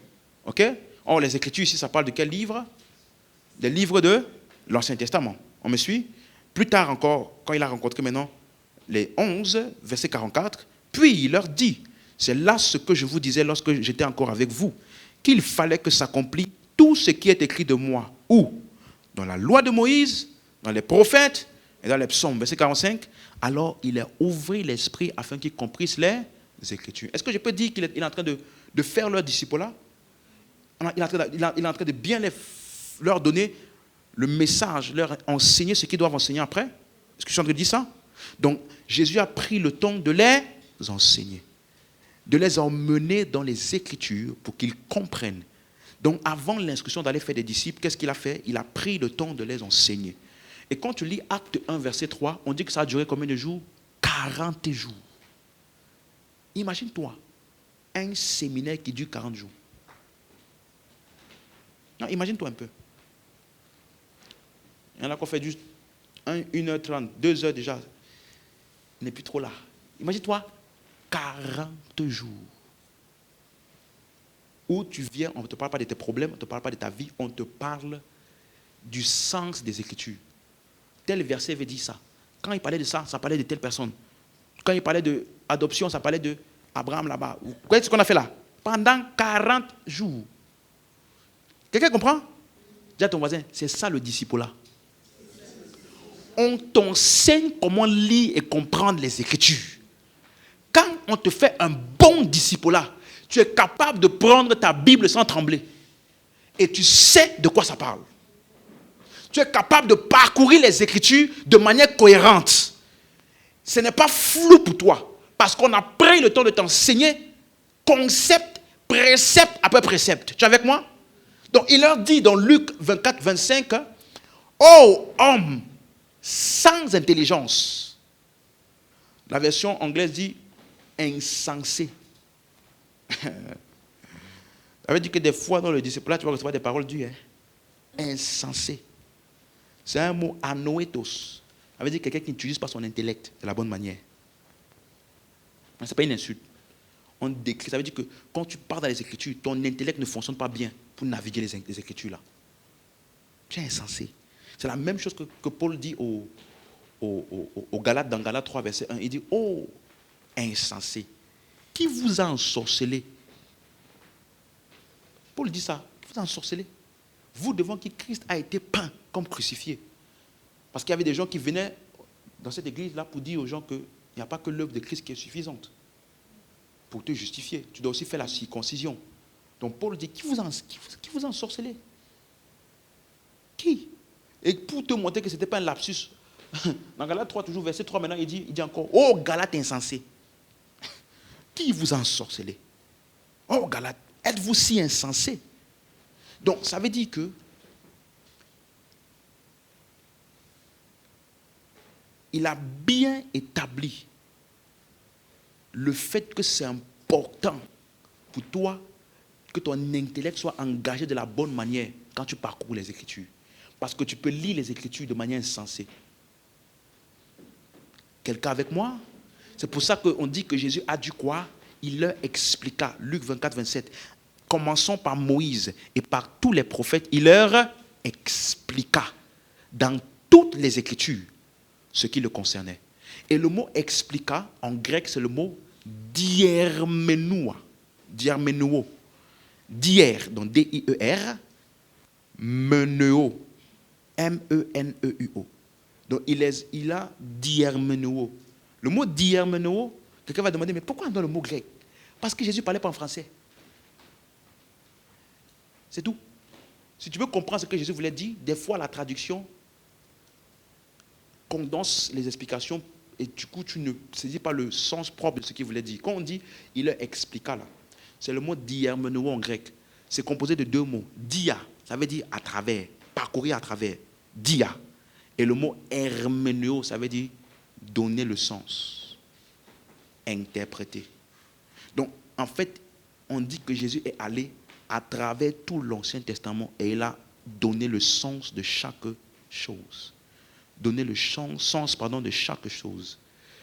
Ok? Or, les Écritures ici, ça parle de quel livre? Des livres de l'Ancien Testament. On me suit? Plus tard encore, quand il a rencontré maintenant les 11, verset 44, puis il leur dit, c'est là ce que je vous disais lorsque j'étais encore avec vous, qu'il fallait que s'accomplisse tout ce qui est écrit de moi. Où? Dans la loi de Moïse, dans les prophètes et dans les psaumes. Verset 45, alors il a ouvert l'esprit afin qu'ils comprissent les Écritures. Est-ce que je peux dire qu'il est en train de faire leur disciple-là? Il est en train de bien leur donner le message, leur enseigner ce qu'ils doivent enseigner après? Est-ce que je suis en train de dire ça? Donc, Jésus a pris le temps de les enseigner, de les emmener dans les Écritures pour qu'ils comprennent. Donc, avant l'instruction d'aller faire des disciples, qu'est-ce qu'il a fait? Il a pris le temps de les enseigner. Et quand tu lis Acte 1, verset 3, on dit que ça a duré combien de jours? 40 jours. Imagine-toi, un séminaire qui dure 40 jours. Non, imagine-toi un peu. Il y en a qui ont fait juste 1h30, 2h déjà. Il n'est plus trop là. Imagine-toi, 40 jours. Où tu viens, on ne te parle pas de tes problèmes, on ne te parle pas de ta vie, on te parle du sens des Écritures. Tel verset veut dire ça. Quand il parlait de ça, ça parlait de telle personne. Quand il parlait d'adoption, ça parlait d'Abraham là-bas. Vous voyez ce qu'on a fait là? Pendant 40 jours. Quelqu'un comprend? Dis à ton voisin, c'est ça le disciple-là. On t'enseigne comment lire et comprendre les Écritures. Quand on te fait un bon disciple-là, tu es capable de prendre ta Bible sans trembler. Et tu sais de quoi ça parle. Tu es capable de parcourir les Écritures de manière cohérente. Ce n'est pas flou pour toi. Parce qu'on a pris le temps de t'enseigner concept, précepte après précepte. Tu es avec moi? Donc il leur dit dans Luc 24, 25, ô homme sans intelligence. La version anglaise dit insensé. Ça veut dire que des fois dans le disciple, tu vas recevoir des paroles dures. Insensé. C'est un mot anoétos. Ça veut dire quelqu'un qui n'utilise pas son intellect de la bonne manière. Ce n'est pas une insulte. On décrit, ça veut dire que quand tu pars dans les Écritures, ton intellect ne fonctionne pas bien pour naviguer les Écritures là. Tu es insensé. C'est la même chose que Paul dit aux Galates, dans Galates 3, verset 1. Il dit, oh, insensé, qui vous a ensorcelé? Paul dit ça, qui vous a ensorcelé? Vous devant qui Christ a été peint comme crucifié. Parce qu'il y avait des gens qui venaient dans cette église-là pour dire aux gens qu'il n'y a pas que l'œuvre de Christ qui est suffisante pour te justifier. Tu dois aussi faire la circoncision. Donc Paul dit, qui vous a ensorcelé? Qui? Et pour te montrer que ce n'était pas un lapsus, dans Galates 3, toujours verset 3, maintenant, il dit encore, oh Galates insensé, qui vous a ensorcelé? Oh, Galates, êtes-vous si insensés? Donc, ça veut dire que il a bien établi le fait que c'est important pour toi que ton intellect soit engagé de la bonne manière quand tu parcours les Écritures. Parce que tu peux lire les Écritures de manière insensée. Quelqu'un avec moi? C'est pour ça qu'on dit que Jésus a dû quoi? Il leur expliqua. Luc 24, 27. Commençons par Moïse et par tous les prophètes. Il leur expliqua dans toutes les Écritures ce qui le concernait. Et le mot expliqua, en grec, c'est le mot diermenouo. Diermenouo. Dier, donc D-I-E-R, meneuo, M-E-N-E-U-O. Donc il a diermenouo. Le mot diermenouo, quelqu'un va demander, mais pourquoi on donne le mot grec? Parce que Jésus ne parlait pas en français. C'est tout. Si tu veux comprendre ce que Jésus voulait dire, des fois la traduction condense les explications et du coup tu ne saisis pas le sens propre de ce qu'il voulait dire. Quand on dit, il leur expliqua là, c'est le mot diermenouo en grec. C'est composé de deux mots. Dia, ça veut dire à travers, parcourir à travers. Dia. Et le mot hermeneuo, ça veut dire donner le sens, interpréter. Donc, en fait, on dit que Jésus est allé à travers tout l'Ancien Testament et il a donné le sens de chaque chose. Donner le sens de chaque chose.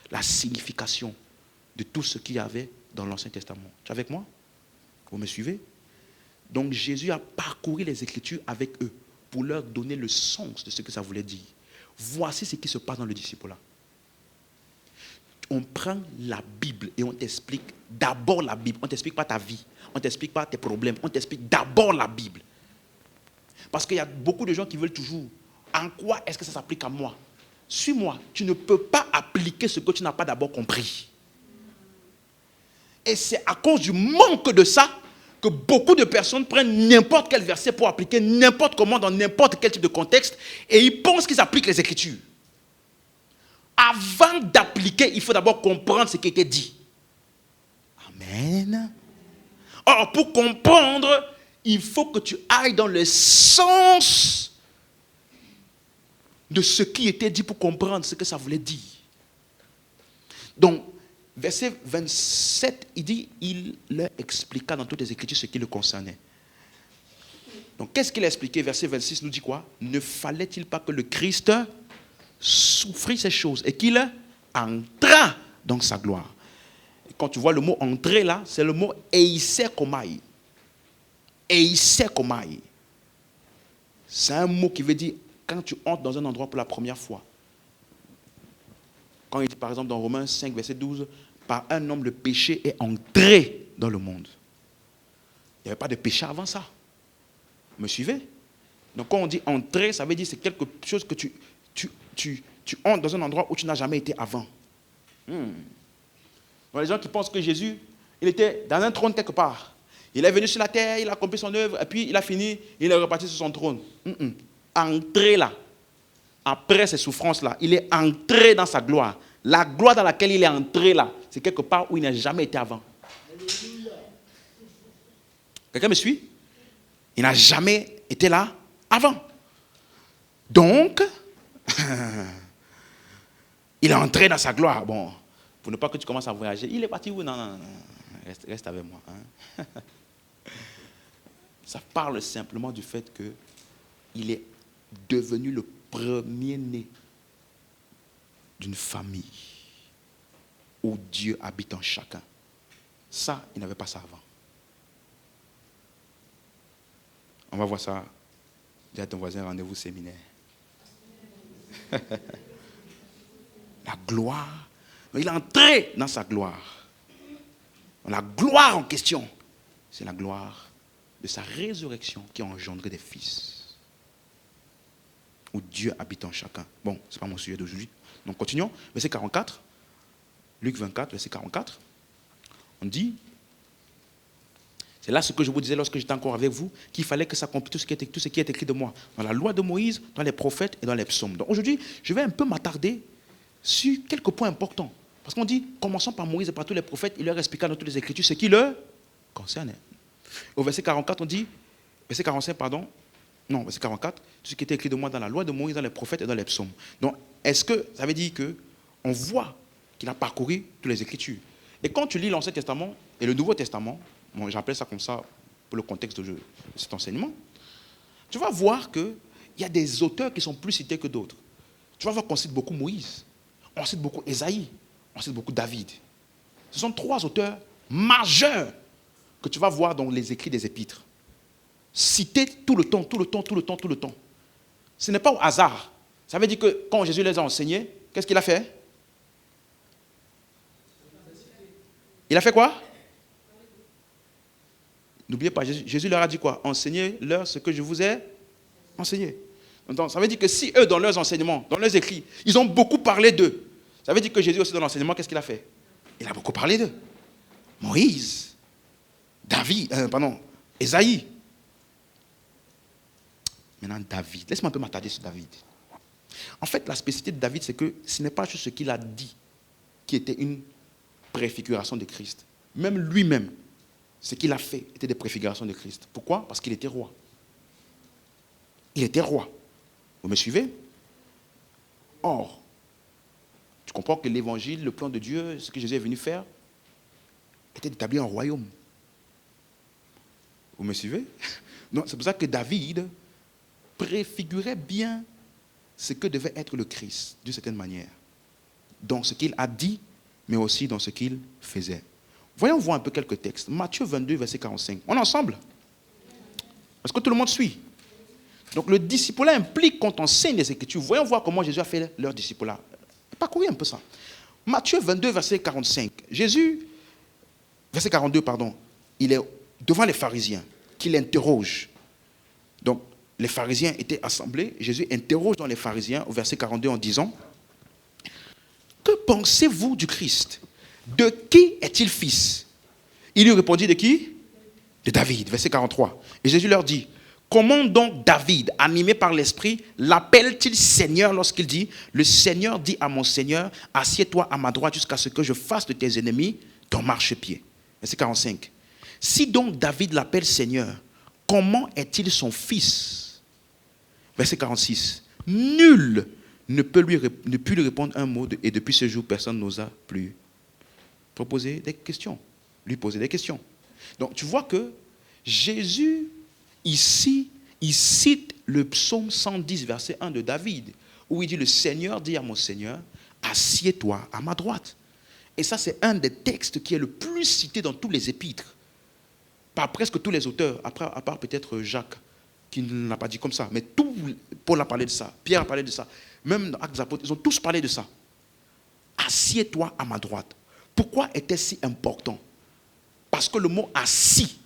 La signification de tout ce qu'il y avait dans l'Ancien Testament. Tu es avec moi? Vous me suivez? Donc Jésus a parcouru les Écritures avec eux pour leur donner le sens de ce que ça voulait dire. Voici ce qui se passe dans le disciple-là. On prend la Bible et on t'explique d'abord la Bible. On ne t'explique pas ta vie. On ne t'explique pas tes problèmes. On t'explique d'abord la Bible. Parce qu'il y a beaucoup de gens qui veulent toujours. En quoi est-ce que ça s'applique à moi? Suis-moi. Tu ne peux pas appliquer ce que tu n'as pas d'abord compris. Et c'est à cause du manque de ça que beaucoup de personnes prennent n'importe quel verset pour appliquer n'importe comment dans n'importe quel type de contexte et ils pensent qu'ils appliquent les Écritures. Avant d'appliquer, il faut d'abord comprendre ce qui était dit. Amen. Or, pour comprendre, il faut que tu ailles dans le sens de ce qui était dit pour comprendre ce que ça voulait dire. Donc, verset 27, il dit, il leur expliqua dans toutes les Écritures ce qui le concernait. Donc, qu'est-ce qu'il a expliqué? Verset 26 nous dit quoi? Ne fallait-il pas que le Christ souffrit ces choses et qu'il entra dans sa gloire? Et quand tu vois le mot entrer là, c'est le mot eisekomai. Eisekomai. C'est un mot qui veut dire quand tu entres dans un endroit pour la première fois. Quand il dit par exemple dans Romains 5, verset 12, par un homme le péché est entré dans le monde. Il n'y avait pas de péché avant ça. Vous me suivez? Donc quand on dit entrer, ça veut dire c'est quelque chose que tu entres dans un endroit où tu n'as jamais été avant. Donc les gens qui pensent que Jésus, il était dans un trône quelque part. Il est venu sur la terre, il a accompli son œuvre, et puis il a fini, il est reparti sur son trône. Entré là, après ces souffrances-là, il est entré dans sa gloire. La gloire dans laquelle il est entré là, c'est quelque part où il n'a jamais été avant. Quelqu'un me suit? Il n'a jamais été là avant. Donc, il est entré dans sa gloire. Bon, pour ne pas que tu commences à voyager, il est parti où? Non. Reste avec moi. Hein? Ça parle simplement du fait qu'il est devenu le premier-né d'une famille où Dieu habite en chacun. Ça, il n'avait pas ça avant. On va voir ça. Dis à ton voisin, rendez-vous séminaire. La gloire. Il est entré dans sa gloire. La gloire en question, c'est la gloire de sa résurrection qui a engendré des fils. Où Dieu habite en chacun. Bon, ce n'est pas mon sujet d'aujourd'hui. Donc continuons. Verset 44. Luc 24, verset 44. On dit, c'est là ce que je vous disais lorsque j'étais encore avec vous, qu'il fallait que s'accomplisse tout ce qui est écrit de moi. Dans la loi de Moïse, dans les prophètes et dans les psaumes. Donc aujourd'hui, je vais un peu m'attarder sur quelques points importants. Parce qu'on dit, commençons par Moïse et par tous les prophètes, il leur expliqua dans toutes les Écritures ce qui le concerne. Au verset 44, on dit, verset 45, pardon, non, verset 44, tout ce qui était écrit de moi dans la loi de Moïse, dans les prophètes et dans les psaumes. Donc, est-ce que ça veut dire qu'on voit qu'il a parcouru toutes les Écritures? Et quand tu lis l'Ancien Testament et le Nouveau Testament, bon, j'appelle ça comme ça pour le contexte de cet enseignement, tu vas voir qu'il y a des auteurs qui sont plus cités que d'autres. Tu vas voir qu'on cite beaucoup Moïse, on cite beaucoup Ésaïe, on cite beaucoup David. Ce sont 3 auteurs majeurs que tu vas voir dans les écrits des épîtres. Cités tout le temps, tout le temps, tout le temps, tout le temps. Ce n'est pas au hasard. Ça veut dire que quand Jésus les a enseignés, qu'est-ce qu'il a fait? Il a fait quoi? N'oubliez pas, Jésus leur a dit quoi? Enseignez-leur ce que je vous ai enseigné. Donc, ça veut dire que si eux, dans leurs enseignements, dans leurs écrits, ils ont beaucoup parlé d'eux, ça veut dire que Jésus aussi dans l'enseignement, qu'est-ce qu'il a fait? Il a beaucoup parlé d'eux. Moïse, David, Ésaïe. Maintenant, David. Laisse-moi un peu m'attarder sur David. En fait, la spécificité de David, c'est que ce n'est pas juste ce qu'il a dit qui était une préfiguration de Christ. Même lui-même, ce qu'il a fait était des préfigurations de Christ. Pourquoi? Parce qu'il était roi. Il était roi. Vous me suivez? Or, tu comprends que l'évangile, le plan de Dieu, ce que Jésus est venu faire, était d'établir un royaume. Vous me suivez? Donc, c'est pour ça que David préfigurait bien ce que devait être le Christ, d'une certaine manière. Dans ce qu'il a dit, mais aussi dans ce qu'il faisait. Voyons voir un peu quelques textes. Matthieu 22, verset 45. On est ensemble? Est-ce que tout le monde suit? Donc le discipulat implique qu'on enseigne les Écritures. Voyons voir comment Jésus a fait leur discipulat. Parcourez un peu ça. Matthieu 22, verset 45. Jésus, verset 42, pardon, il est devant les pharisiens qui l'interrogent. Donc les pharisiens étaient assemblés. Jésus interroge dans les pharisiens au verset 42 en disant: que pensez-vous du Christ? De qui est-il fils? Il lui répondit: de qui? De David. Verset 43. Et Jésus leur dit: comment donc David, animé par l'Esprit, l'appelle-t-il Seigneur lorsqu'il dit: le Seigneur dit à mon Seigneur, assieds-toi à ma droite jusqu'à ce que je fasse de tes ennemis ton marchepied. Verset 45. Si donc David l'appelle Seigneur, comment est-il son fils? Verset 46. Nul ne put lui répondre un mot, et depuis ce jour, personne n'osa plus proposer des questions, lui poser des questions. Donc tu vois que Jésus, ici, il cite le psaume 110, verset 1 de David, où il dit: le Seigneur dit à mon Seigneur, assieds-toi à ma droite. Et ça, c'est un des textes qui est le plus cité dans tous les épîtres, par presque tous les auteurs, à part peut-être Jacques, qui ne l'a pas dit comme ça, mais tout, Paul a parlé de ça, Pierre a parlé de ça, même dans Actes des Apôtres, ils ont tous parlé de ça. Assieds-toi à ma droite. Pourquoi était-ce si important? Parce que le mot assis,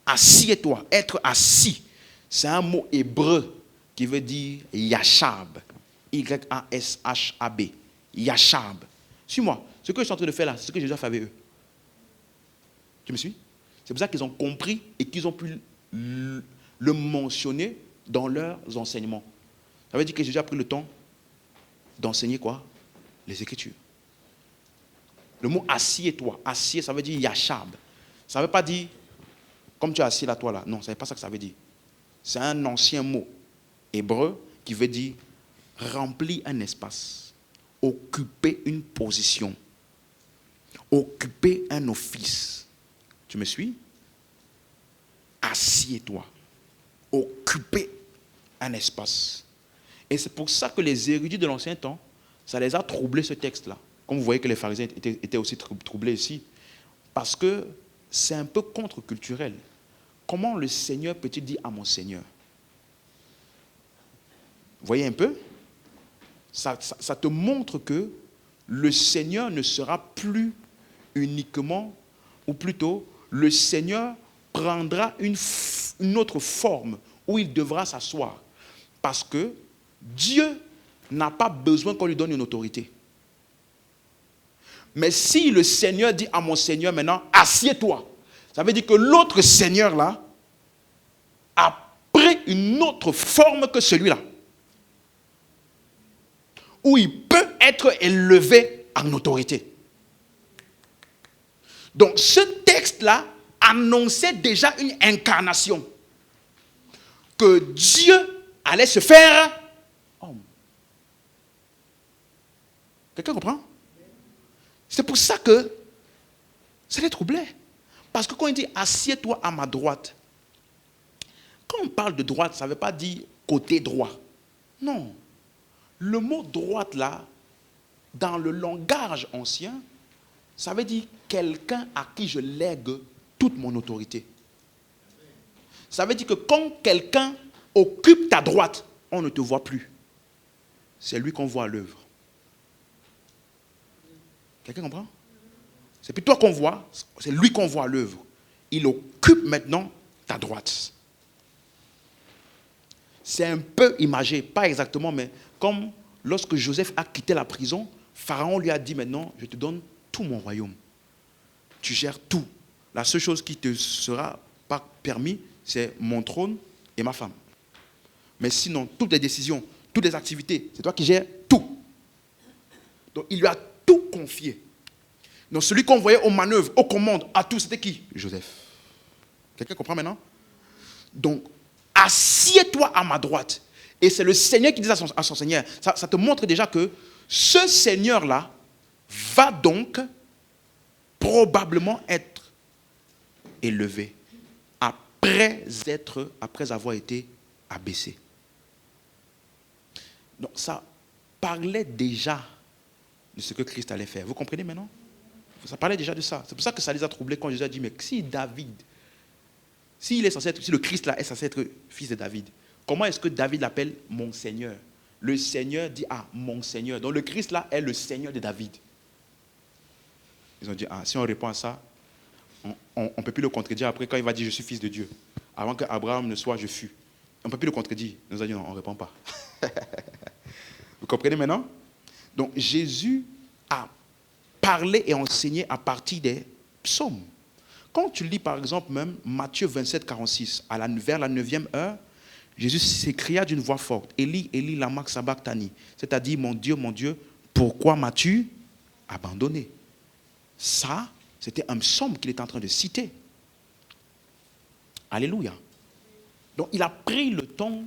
assieds-toi, être assis, c'est un mot hébreu qui veut dire yashab. Y-A-S-H-A-B. Yashab. Suis-moi. Ce que je suis en train de faire là, c'est ce que Jésus a fait avec eux. Tu me suis? C'est pour ça qu'ils ont compris et qu'ils ont pu le mentionner dans leurs enseignements. Ça veut dire que Jésus a pris le temps d'enseigner quoi? Les Écritures. Le mot assieds-toi, assieds, ça veut dire yashab. Ça ne veut pas dire comme tu es assis là, toi là. Non, ce n'est pas ça que ça veut dire. C'est un ancien mot hébreu qui veut dire remplir un espace, occuper une position, occuper un office. Tu me suis? Assieds-toi, occuper un espace. Et c'est pour ça que les érudits de l'ancien temps, ça les a troublés ce texte-là. Comme vous voyez que les pharisiens étaient aussi troublés ici. Parce que c'est un peu contre-culturel. Comment le Seigneur peut-il dire à mon Seigneur? Vous voyez un peu? Ça te montre que le Seigneur ne sera plus uniquement, ou plutôt, le Seigneur prendra une autre forme où il devra s'asseoir. Parce que Dieu n'a pas besoin qu'on lui donne une autorité. Mais si le Seigneur dit à mon Seigneur maintenant, assieds-toi, ça veut dire que l'autre Seigneur là a pris une autre forme que celui-là. Où il peut être élevé en autorité. Donc ce texte-là annonçait déjà une incarnation. Que Dieu allait se faire homme. Quelqu'un comprend? C'est pour ça que ça les troublait. Parce que quand il dit « assieds-toi à ma droite », quand on parle de droite, ça ne veut pas dire côté droit. Non. Le mot droite là, dans le langage ancien, ça veut dire quelqu'un à qui je lègue toute mon autorité. Ça veut dire que quand quelqu'un occupe ta droite, on ne te voit plus. C'est lui qu'on voit à l'œuvre. Quelqu'un comprend? C'est plus toi qu'on voit, c'est lui qu'on voit à l'œuvre. Il occupe maintenant ta droite. C'est un peu imagé, pas exactement, mais comme lorsque Joseph a quitté la prison, Pharaon lui a dit maintenant, je te donne tout mon royaume. Tu gères tout. La seule chose qui te sera pas permis, c'est mon trône et ma femme. Mais sinon, toutes les décisions, toutes les activités, c'est toi qui gères tout. Donc il lui a tout confié. Donc celui qu'on voyait aux manœuvres, aux commandes, à tout, c'était qui? Joseph. Quelqu'un comprend maintenant? Donc, assieds-toi à ma droite. Et c'est le Seigneur qui dit à son Seigneur. Ça te montre déjà que ce Seigneur-là va donc probablement être élevé après avoir été abaissé. Donc ça parlait déjà de ce que Christ allait faire. Vous comprenez maintenant? Ça parlait déjà de ça. C'est pour ça que ça les a troublés quand Jésus a dit, mais si David, si le Christ là est censé être fils de David, comment est-ce que David l'appelle mon Seigneur? Le Seigneur dit, ah, mon Seigneur. Donc le Christ là est le Seigneur de David. Ils ont dit, ah, si on répond à ça, on ne peut plus le contredire après quand il va dire, je suis fils de Dieu. Avant qu'Abraham ne soit, je fus. On ne peut plus le contredire. Ils nous ont dit, non, on ne répond pas. Vous comprenez maintenant? Donc Jésus a parlé et enseigné à partir des psaumes. Quand tu lis par exemple même Matthieu 27, 46, vers la 9e heure, Jésus s'écria d'une voix forte, Élie, Élie, lama sabachthani, c'est-à-dire, mon Dieu, pourquoi m'as-tu abandonné? Ça, c'était un psaume qu'il était en train de citer. Alléluia. Donc il a pris le temps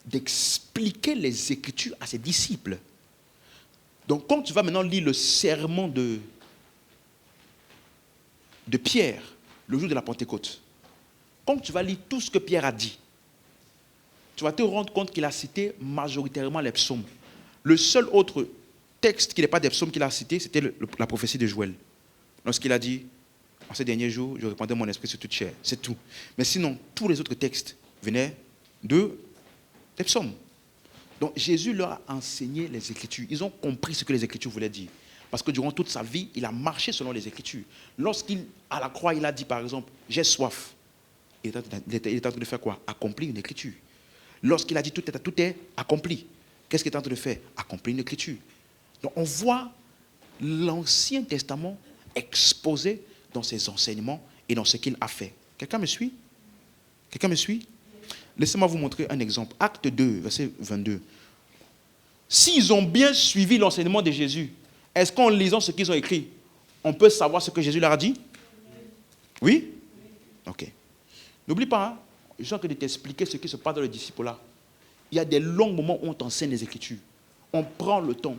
d'expliquer les Écritures à ses disciples. Donc quand tu vas maintenant lire le sermon de Pierre, le jour de la Pentecôte, quand tu vas lire tout ce que Pierre a dit, tu vas te rendre compte qu'il a cité majoritairement les psaumes. Le seul autre texte qui n'est pas des psaumes qu'il a cité, c'était la prophétie de Joël. Lorsqu'il a dit, en ces derniers jours, je répandrai mon esprit sur toute chair. C'est tout. Mais sinon, tous les autres textes venaient des psaumes. Donc Jésus leur a enseigné les Écritures. Ils ont compris ce que les Écritures voulaient dire. Parce que durant toute sa vie, il a marché selon les Écritures. Lorsqu'il, à la croix, il a dit par exemple, j'ai soif. Il est en train de faire quoi? Accomplir une Écriture. Lorsqu'il a dit tout est accompli, qu'est-ce qu'il est en train de faire? Accomplir une Écriture. Donc on voit l'Ancien Testament exposé dans ses enseignements et dans ce qu'il a fait. Quelqu'un me suit? Quelqu'un me suit? Laissez-moi vous montrer un exemple. Acte 2, verset 22. S'ils ont bien suivi l'enseignement de Jésus, est-ce qu'en lisant ce qu'ils ont écrit, on peut savoir ce que Jésus leur a dit? Oui? Ok. N'oublie pas, hein, je suis en train de t'expliquer ce qui se passe dans le disciple-là. Il y a des longs moments où on t'enseigne les Écritures. On prend le temps,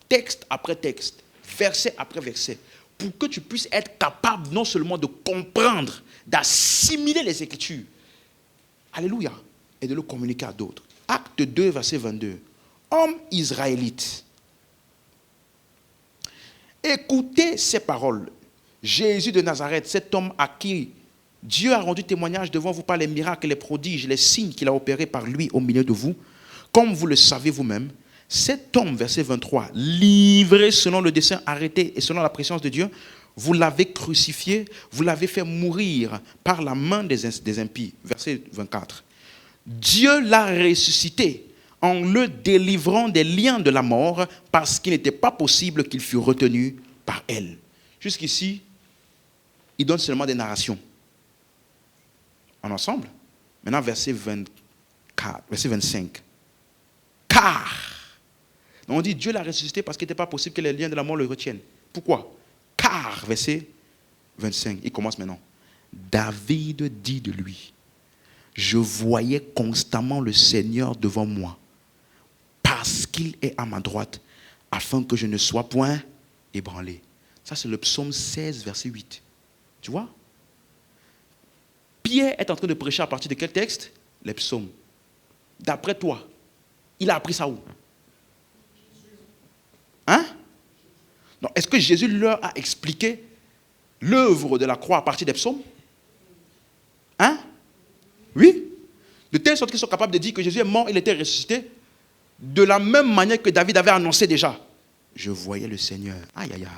texte après texte, verset après verset, pour que tu puisses être capable non seulement de comprendre, d'assimiler les Écritures, alléluia, et de le communiquer à d'autres. Acte 2, verset 22. Homme israélite, écoutez ces paroles. Jésus de Nazareth, cet homme à qui Dieu a rendu témoignage devant vous par les miracles, les prodiges, les signes qu'il a opérés par lui au milieu de vous, comme vous le savez vous-même, cet homme, verset 23, livré selon le dessein arrêté et selon la préscience de Dieu, vous l'avez crucifié, vous l'avez fait mourir par la main des impies. Verset 24. Dieu l'a ressuscité en le délivrant des liens de la mort parce qu'il n'était pas possible qu'il fût retenu par elle. Jusqu'ici, il donne seulement des narrations. En ensemble. Maintenant, verset 24, verset 25. Car, on dit Dieu l'a ressuscité parce qu'il n'était pas possible que les liens de la mort le retiennent. Pourquoi? Car, verset 25, il commence maintenant. David dit de lui, je voyais constamment le Seigneur devant moi, parce qu'il est à ma droite, afin que je ne sois point ébranlé. Ça, c'est le psaume 16, verset 8. Tu vois? Pierre est en train de prêcher à partir de quel texte? Les psaumes. D'après toi, il a appris ça où? Hein? Donc, est-ce que Jésus leur a expliqué l'œuvre de la croix à partir des psaumes? Hein? Oui. De telle sorte qu'ils sont capables de dire que Jésus est mort, il était ressuscité, de la même manière que David avait annoncé déjà. Je voyais le Seigneur. Aïe, aïe, aïe.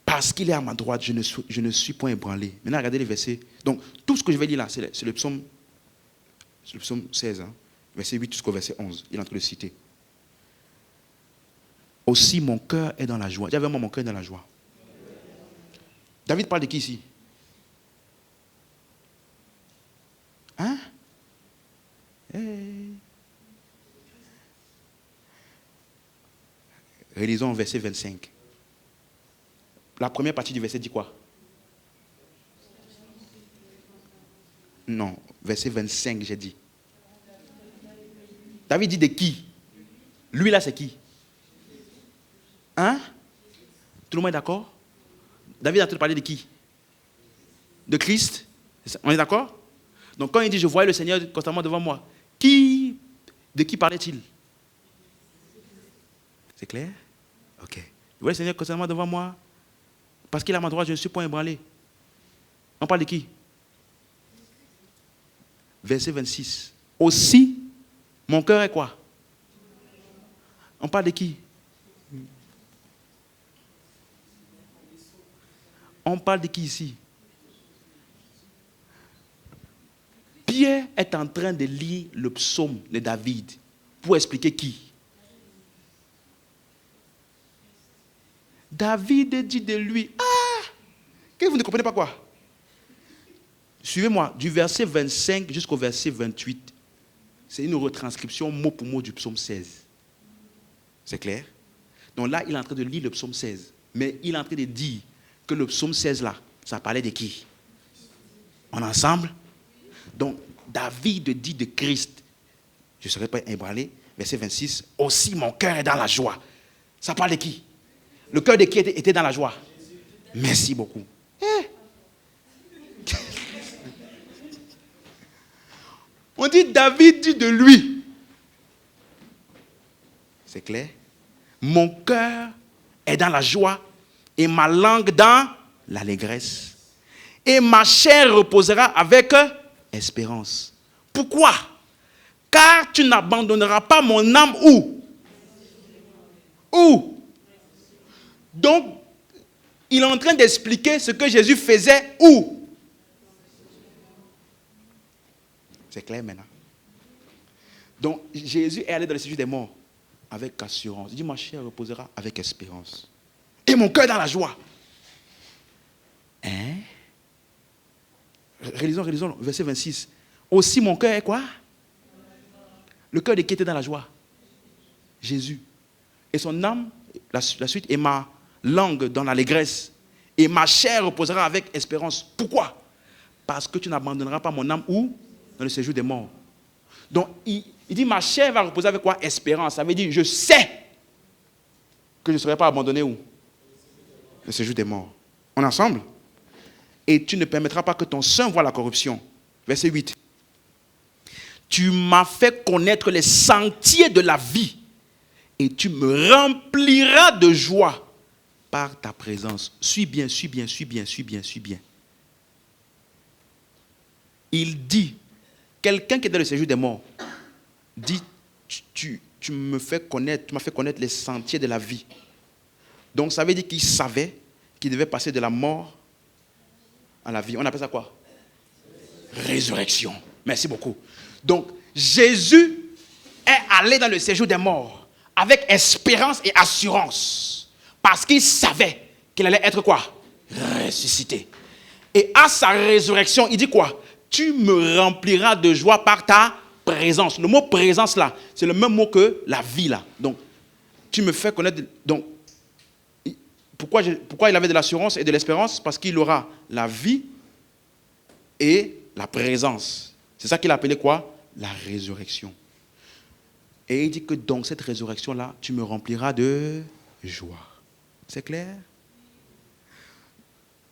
Parce qu'il est à ma droite, je ne suis point ébranlé. Maintenant, regardez les versets. Donc, tout ce que je vais lire là, c'est le psaume 16, hein, verset 8 jusqu'au verset 11. Il est en train de citer. Aussi, mon cœur est dans la joie. Dis vraiment, mon cœur est dans la joie. David parle de qui ici? Hein? Hey. Relisons verset 25. La première partie du verset dit quoi? Non, verset 25, j'ai dit. David dit de qui? Lui là, c'est qui? Hein? Tout le monde est d'accord? David a en train de parler de qui? De Christ? On est d'accord? Donc quand il dit je voyais le Seigneur constamment devant moi, de qui parlait-il? C'est clair? Ok. Je voyais le Seigneur constamment devant moi, parce qu'il est à ma droite, je ne suis pas ébranlé. On parle de qui? Verset 26. Aussi, mon cœur est quoi? On parle de qui? On parle de qui ici? Pierre est en train de lire le psaume de David pour expliquer qui? David dit de lui, que vous ne comprenez pas quoi? Suivez-moi, du verset 25 jusqu'au verset 28, c'est une retranscription mot pour mot du psaume 16. C'est clair? Donc là, il est en train de lire le psaume 16, mais il est en train de dire que le psaume 16 là, ça parlait de qui? On est ensemble? Donc, David dit de Christ, je ne serai pas ébranlé, verset 26, aussi mon cœur est dans la joie. Ça parle de qui? Le cœur de qui était dans la joie? Merci beaucoup. On dit David dit de lui. C'est clair? Mon cœur est dans la joie et ma langue dans l'allégresse. Et ma chair reposera avec espérance. Pourquoi? Car tu n'abandonneras pas mon âme où? Où? Donc, il est en train d'expliquer ce que Jésus faisait où? C'est clair maintenant. Donc, Jésus est allé dans le séjour des morts avec assurance. Il dit, ma chair reposera avec espérance. Et mon cœur dans la joie. Hein? Réalisons, verset 26. Aussi mon cœur est quoi? Le cœur de qui était dans la joie? Jésus. Et son âme, la suite, et ma langue dans l'allégresse. Et ma chair reposera avec espérance. Pourquoi? Parce que tu n'abandonneras pas mon âme où? Dans le séjour des morts. Donc, il dit, ma chair va reposer avec quoi? Espérance. Ça veut dire, je sais que je ne serai pas abandonné où? Le séjour des morts. On est ensemble? Et tu ne permettras pas que ton sein voie la corruption. Verset 8. Tu m'as fait connaître les sentiers de la vie et tu me rempliras de joie par ta présence. Suis bien. Il dit, quelqu'un qui est dans le séjour des morts, dit, tu m'as fait connaître les sentiers de la vie. Donc ça veut dire qu'il savait qu'il devait passer de la mort à la vie. On appelle ça quoi? Résurrection. Merci beaucoup. Donc, Jésus est allé dans le séjour des morts avec espérance et assurance. Parce qu'il savait qu'il allait être quoi? Ressuscité. Et à sa résurrection, il dit quoi? Tu me rempliras de joie par ta présence. Le mot présence là, c'est le même mot que la vie là. Donc, tu me fais connaître. Donc, pourquoi il avait de l'assurance et de l'espérance? Parce qu'il aura la vie et la présence. C'est ça qu'il appelait quoi? La résurrection. Et il dit que dans cette résurrection-là, tu me rempliras de joie. C'est clair?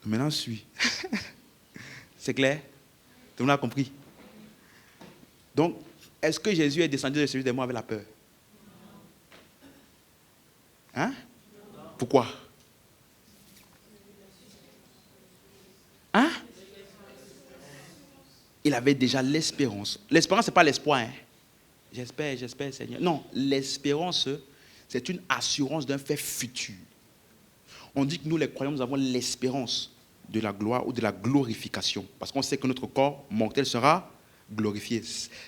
Maintenant, suis. C'est clair? Tout le monde a compris? Donc, est-ce que Jésus est descendu de celui des morts avec la peur? Hein? Pourquoi? Hein? Il avait déjà l'espérance. L'espérance, ce n'est pas l'espoir. Hein? J'espère, Seigneur. Non, l'espérance, c'est une assurance d'un fait futur. On dit que nous, les croyants, nous avons l'espérance de la gloire ou de la glorification. Parce qu'on sait que notre corps mortel sera glorifié.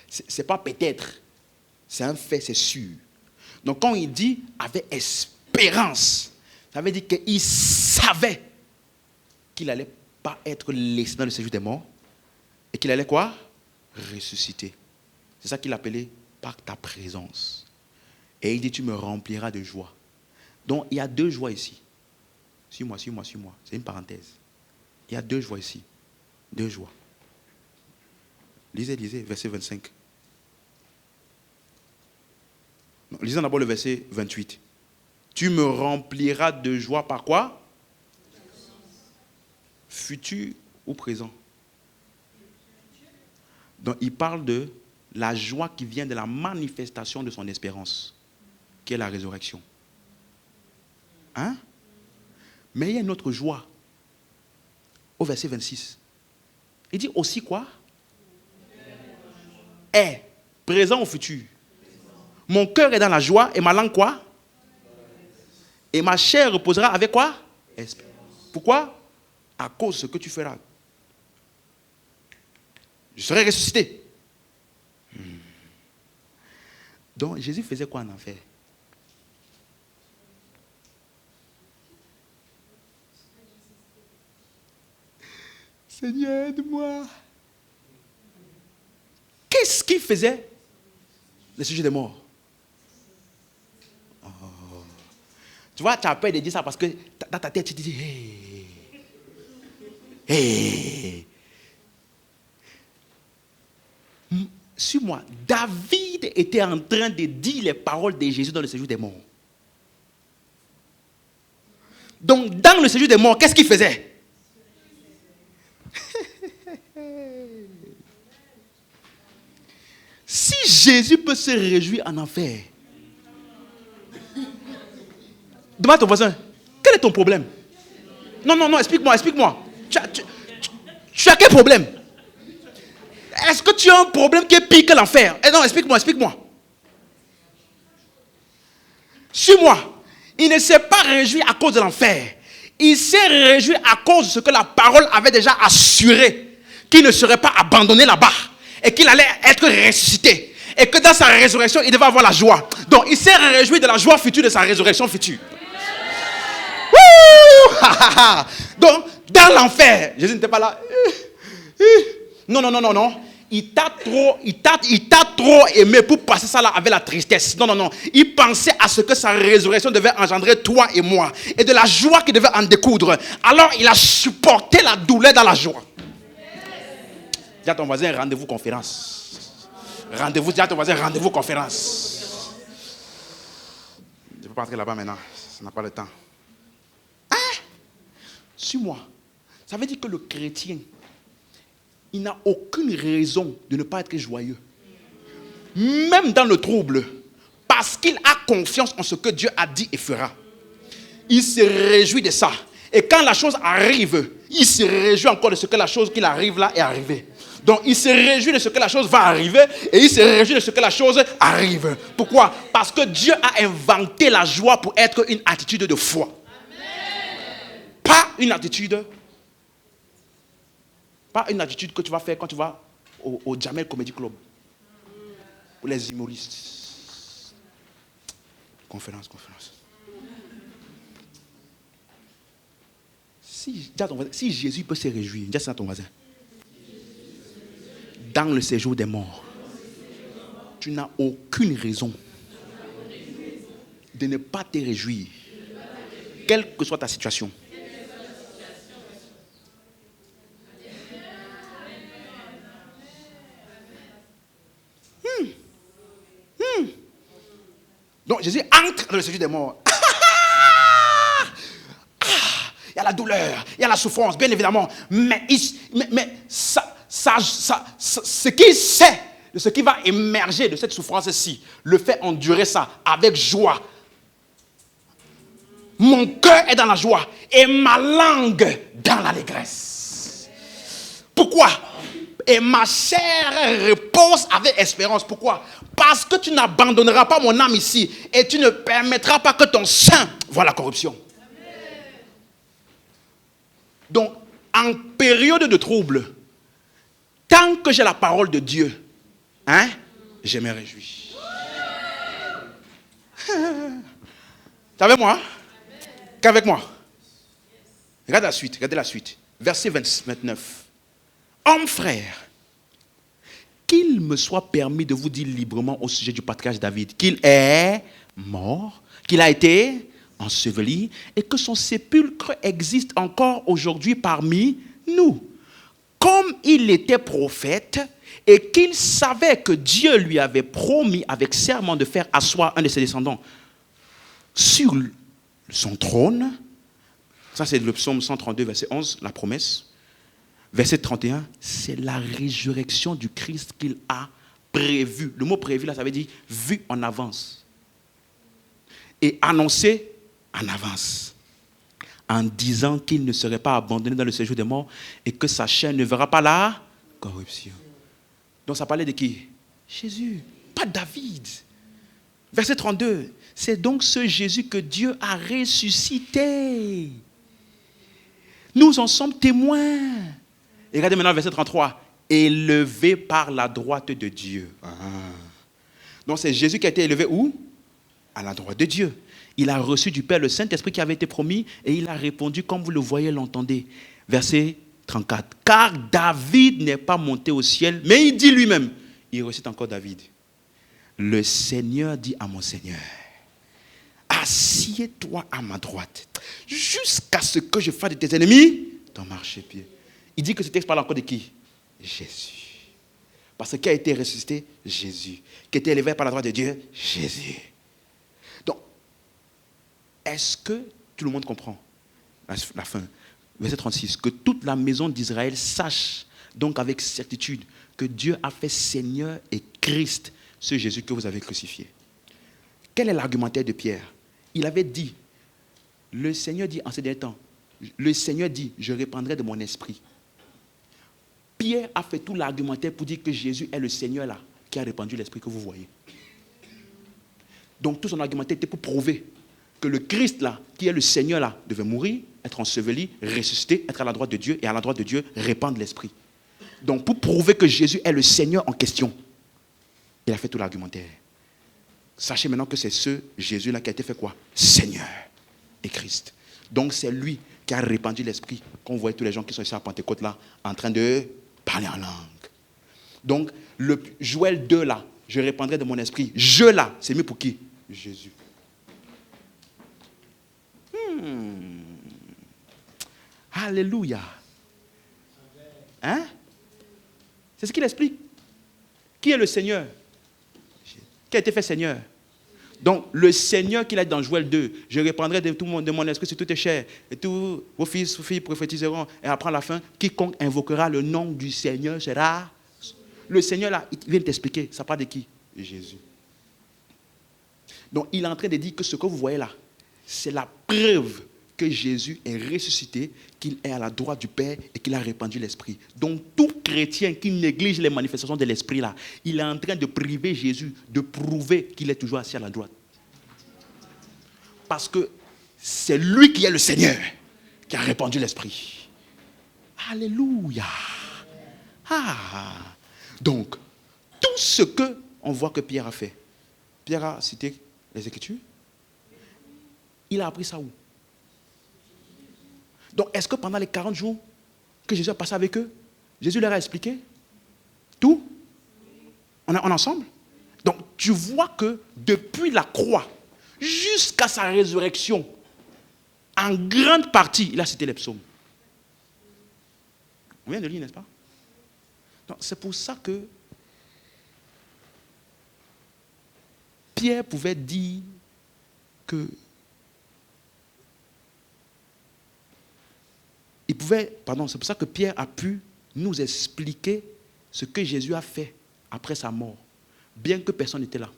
Ce n'est pas peut-être. C'est un fait, c'est sûr. Donc quand il dit avec espérance, ça veut dire qu'il savait qu'il n'allait pas être laissé dans le séjour des morts et qu'il allait quoi? Ressusciter. C'est ça qu'il appelait par ta présence. Et il dit, tu me rempliras de joie. Donc il y a deux joies ici. Suis-moi. C'est une parenthèse. Il y a deux joies ici. Deux joies. Lisez, verset 25. Non, lisons d'abord le verset 28. Tu me rempliras de joie par quoi? Futur ou présent? Donc il parle de la joie qui vient de la manifestation de son espérance, qui est la résurrection. Hein? Mais il y a une autre joie. Au verset 26. Il dit aussi quoi? Est présent ou futur? Mon cœur est dans la joie et ma langue quoi? Et ma chair reposera avec quoi? Espérance. Pourquoi? À cause de ce que tu feras. Je serai ressuscité. Donc Jésus faisait quoi en enfer? Seigneur, aide-moi. Qu'est-ce qu'il faisait? Le sujet des morts. Oh. Tu vois, tu as peur de dire ça parce que dans ta tête, tu te dis, hey. Suis-moi. David était en train de dire les paroles de Jésus dans le séjour des morts. Donc, dans le séjour des morts, qu'est-ce qu'il faisait? Si Jésus peut se réjouir en enfer, demande à ton voisin, quel est ton problème? Non, explique-moi. Tu as quel problème? Est-ce que tu as un problème qui est pire que l'enfer? Non, explique-moi. Suis-moi. Il ne s'est pas réjoui à cause de l'enfer. Il s'est réjoui à cause de ce que la parole avait déjà assuré, qu'il ne serait pas abandonné là-bas et qu'il allait être ressuscité. Et que dans sa résurrection, il devait avoir la joie. Donc, il s'est réjoui de la joie future de sa résurrection future. Donc, dans l'enfer, Jésus n'était pas là. Non. Il t'a trop aimé pour passer ça là avec la tristesse. Non. Il pensait à ce que sa résurrection devait engendrer toi et moi. Et de la joie qui devait en découdre. Alors, il a supporté la douleur dans la joie. Dis à ton voisin, rendez-vous conférence. Dis à ton voisin, rendez-vous conférence. Je ne peux pas entrer là-bas maintenant. Ça n'a pas le temps. Suis-moi. Ça veut dire que le chrétien, il n'a aucune raison de ne pas être joyeux. Même dans le trouble. Parce qu'il a confiance en ce que Dieu a dit et fera. Il se réjouit de ça. Et quand la chose arrive, il se réjouit encore de ce que la chose qu'il arrive là est arrivée. Donc il se réjouit de ce que la chose va arriver et il se réjouit de ce que la chose arrive. Pourquoi? Parce que Dieu a inventé la joie pour être une attitude de foi. Amen. Pas une attitude que tu vas faire quand tu vas au Jamel Comedy Club. Ou les humoristes. Conférence. Si Jésus peut se réjouir, dis ça à ton voisin. Dans le séjour des morts, tu n'as aucune raison de ne pas te réjouir quelle que soit ta situation. Donc Jésus entre dans le séjour des morts. Il y a la douleur, il y a la souffrance, bien évidemment. Mais ce qu'il sait de ce qui va émerger de cette souffrance-ci, le fait endurer ça avec joie. Mon cœur est dans la joie et ma langue dans l'allégresse. Pourquoi? Et ma chair repose avec espérance. Pourquoi? Parce que tu n'abandonneras pas mon âme ici et tu ne permettras pas que ton sein voie la corruption. Donc, en période de trouble, tant que j'ai la parole de Dieu, je me réjouis. T'es avec moi? Qu'avec moi? Regardez la suite. Verset 29. Homme frère, qu'il me soit permis de vous dire librement au sujet du patriarche David qu'il est mort, qu'il a été enseveli et que son sépulcre existe encore aujourd'hui parmi nous. Comme il était prophète et qu'il savait que Dieu lui avait promis avec serment de faire asseoir un de ses descendants sur son trône, ça c'est le psaume 132 verset 11, la promesse. Verset 31, c'est la résurrection du Christ qu'il a prévu. Le mot prévu, là, ça veut dire vu en avance. Et annoncé en avance. En disant qu'il ne serait pas abandonné dans le séjour des morts et que sa chair ne verra pas la corruption. Donc ça parlait de qui? Jésus, pas David. Verset 32, c'est donc ce Jésus que Dieu a ressuscité. Nous en sommes témoins. Et regardez maintenant le verset 33. Élevé par la droite de Dieu. Donc c'est Jésus qui a été élevé où? À la droite de Dieu. Il a reçu du Père le Saint-Esprit qui avait été promis et il a répondu comme vous le voyez, l'entendez. Verset 34. Car David n'est pas monté au ciel, mais il dit lui-même, il recite encore David. Le Seigneur dit à mon Seigneur, assieds-toi à ma droite jusqu'à ce que je fasse de tes ennemis ton marchepied. Il dit que ce texte parle encore de qui? Jésus. Parce que qui a été ressuscité? Jésus. Qui a été élevé par la droite de Dieu? Jésus. Donc, est-ce que tout le monde comprend la fin? Verset 36. Que toute la maison d'Israël sache donc avec certitude que Dieu a fait Seigneur et Christ ce Jésus que vous avez crucifié. Quel est l'argumentaire de Pierre? Il avait dit, le Seigneur dit en ces derniers temps, le Seigneur dit, je répandrai de mon esprit. Pierre a fait tout l'argumentaire pour dire que Jésus est le Seigneur là, qui a répandu l'esprit que vous voyez. Donc tout son argumentaire était pour prouver que le Christ là, qui est le Seigneur là, devait mourir, être enseveli, ressusciter, être à la droite de Dieu et à la droite de Dieu, répandre l'esprit. Donc pour prouver que Jésus est le Seigneur en question, il a fait tout l'argumentaire. Sachez maintenant que c'est ce Jésus là qui a été fait quoi? Seigneur et Christ. Donc c'est lui qui a répandu l'esprit. Quand vous voyez tous les gens qui sont ici à Pentecôte là, en train de parler en langue. Donc, le Joël 2 là, je répandrai de mon esprit. Je là, c'est mis pour qui? Jésus. Alléluia. Hein? C'est ce qu'il explique. Qui est le Seigneur? Qui a été fait Seigneur? Donc, le Seigneur qu'il a dit dans Joël 2, je répandrai de mon esprit sur toutes tes chairs, et tous vos fils, vos filles prophétiseront, et après la fin, quiconque invoquera le nom du Seigneur sera... Le Seigneur, là, il vient t'expliquer, ça parle de qui? Jésus. Donc, il est en train de dire que ce que vous voyez là, c'est la preuve que Jésus est ressuscité, qu'il est à la droite du Père et qu'il a répandu l'Esprit. Donc, tout chrétien qui néglige les manifestations de l'Esprit là, il est en train de priver Jésus, de prouver qu'il est toujours assis à la droite. Parce que c'est lui qui est le Seigneur, qui a répandu l'Esprit. Alléluia. Donc, tout ce que on voit que Pierre a fait. Pierre a cité les Écritures. Il a appris ça où? Donc, est-ce que pendant les 40 jours que Jésus a passé avec eux, Jésus leur a expliqué tout? On est ensemble? Donc, tu vois que depuis la croix jusqu'à sa résurrection, En grande partie, il a cité les psaumes. On vient de lire, n'est-ce pas? Donc, c'est pour ça que Pierre pouvait dire que c'est pour ça que Pierre a pu nous expliquer ce que Jésus a fait après sa mort, bien que personne n'était là.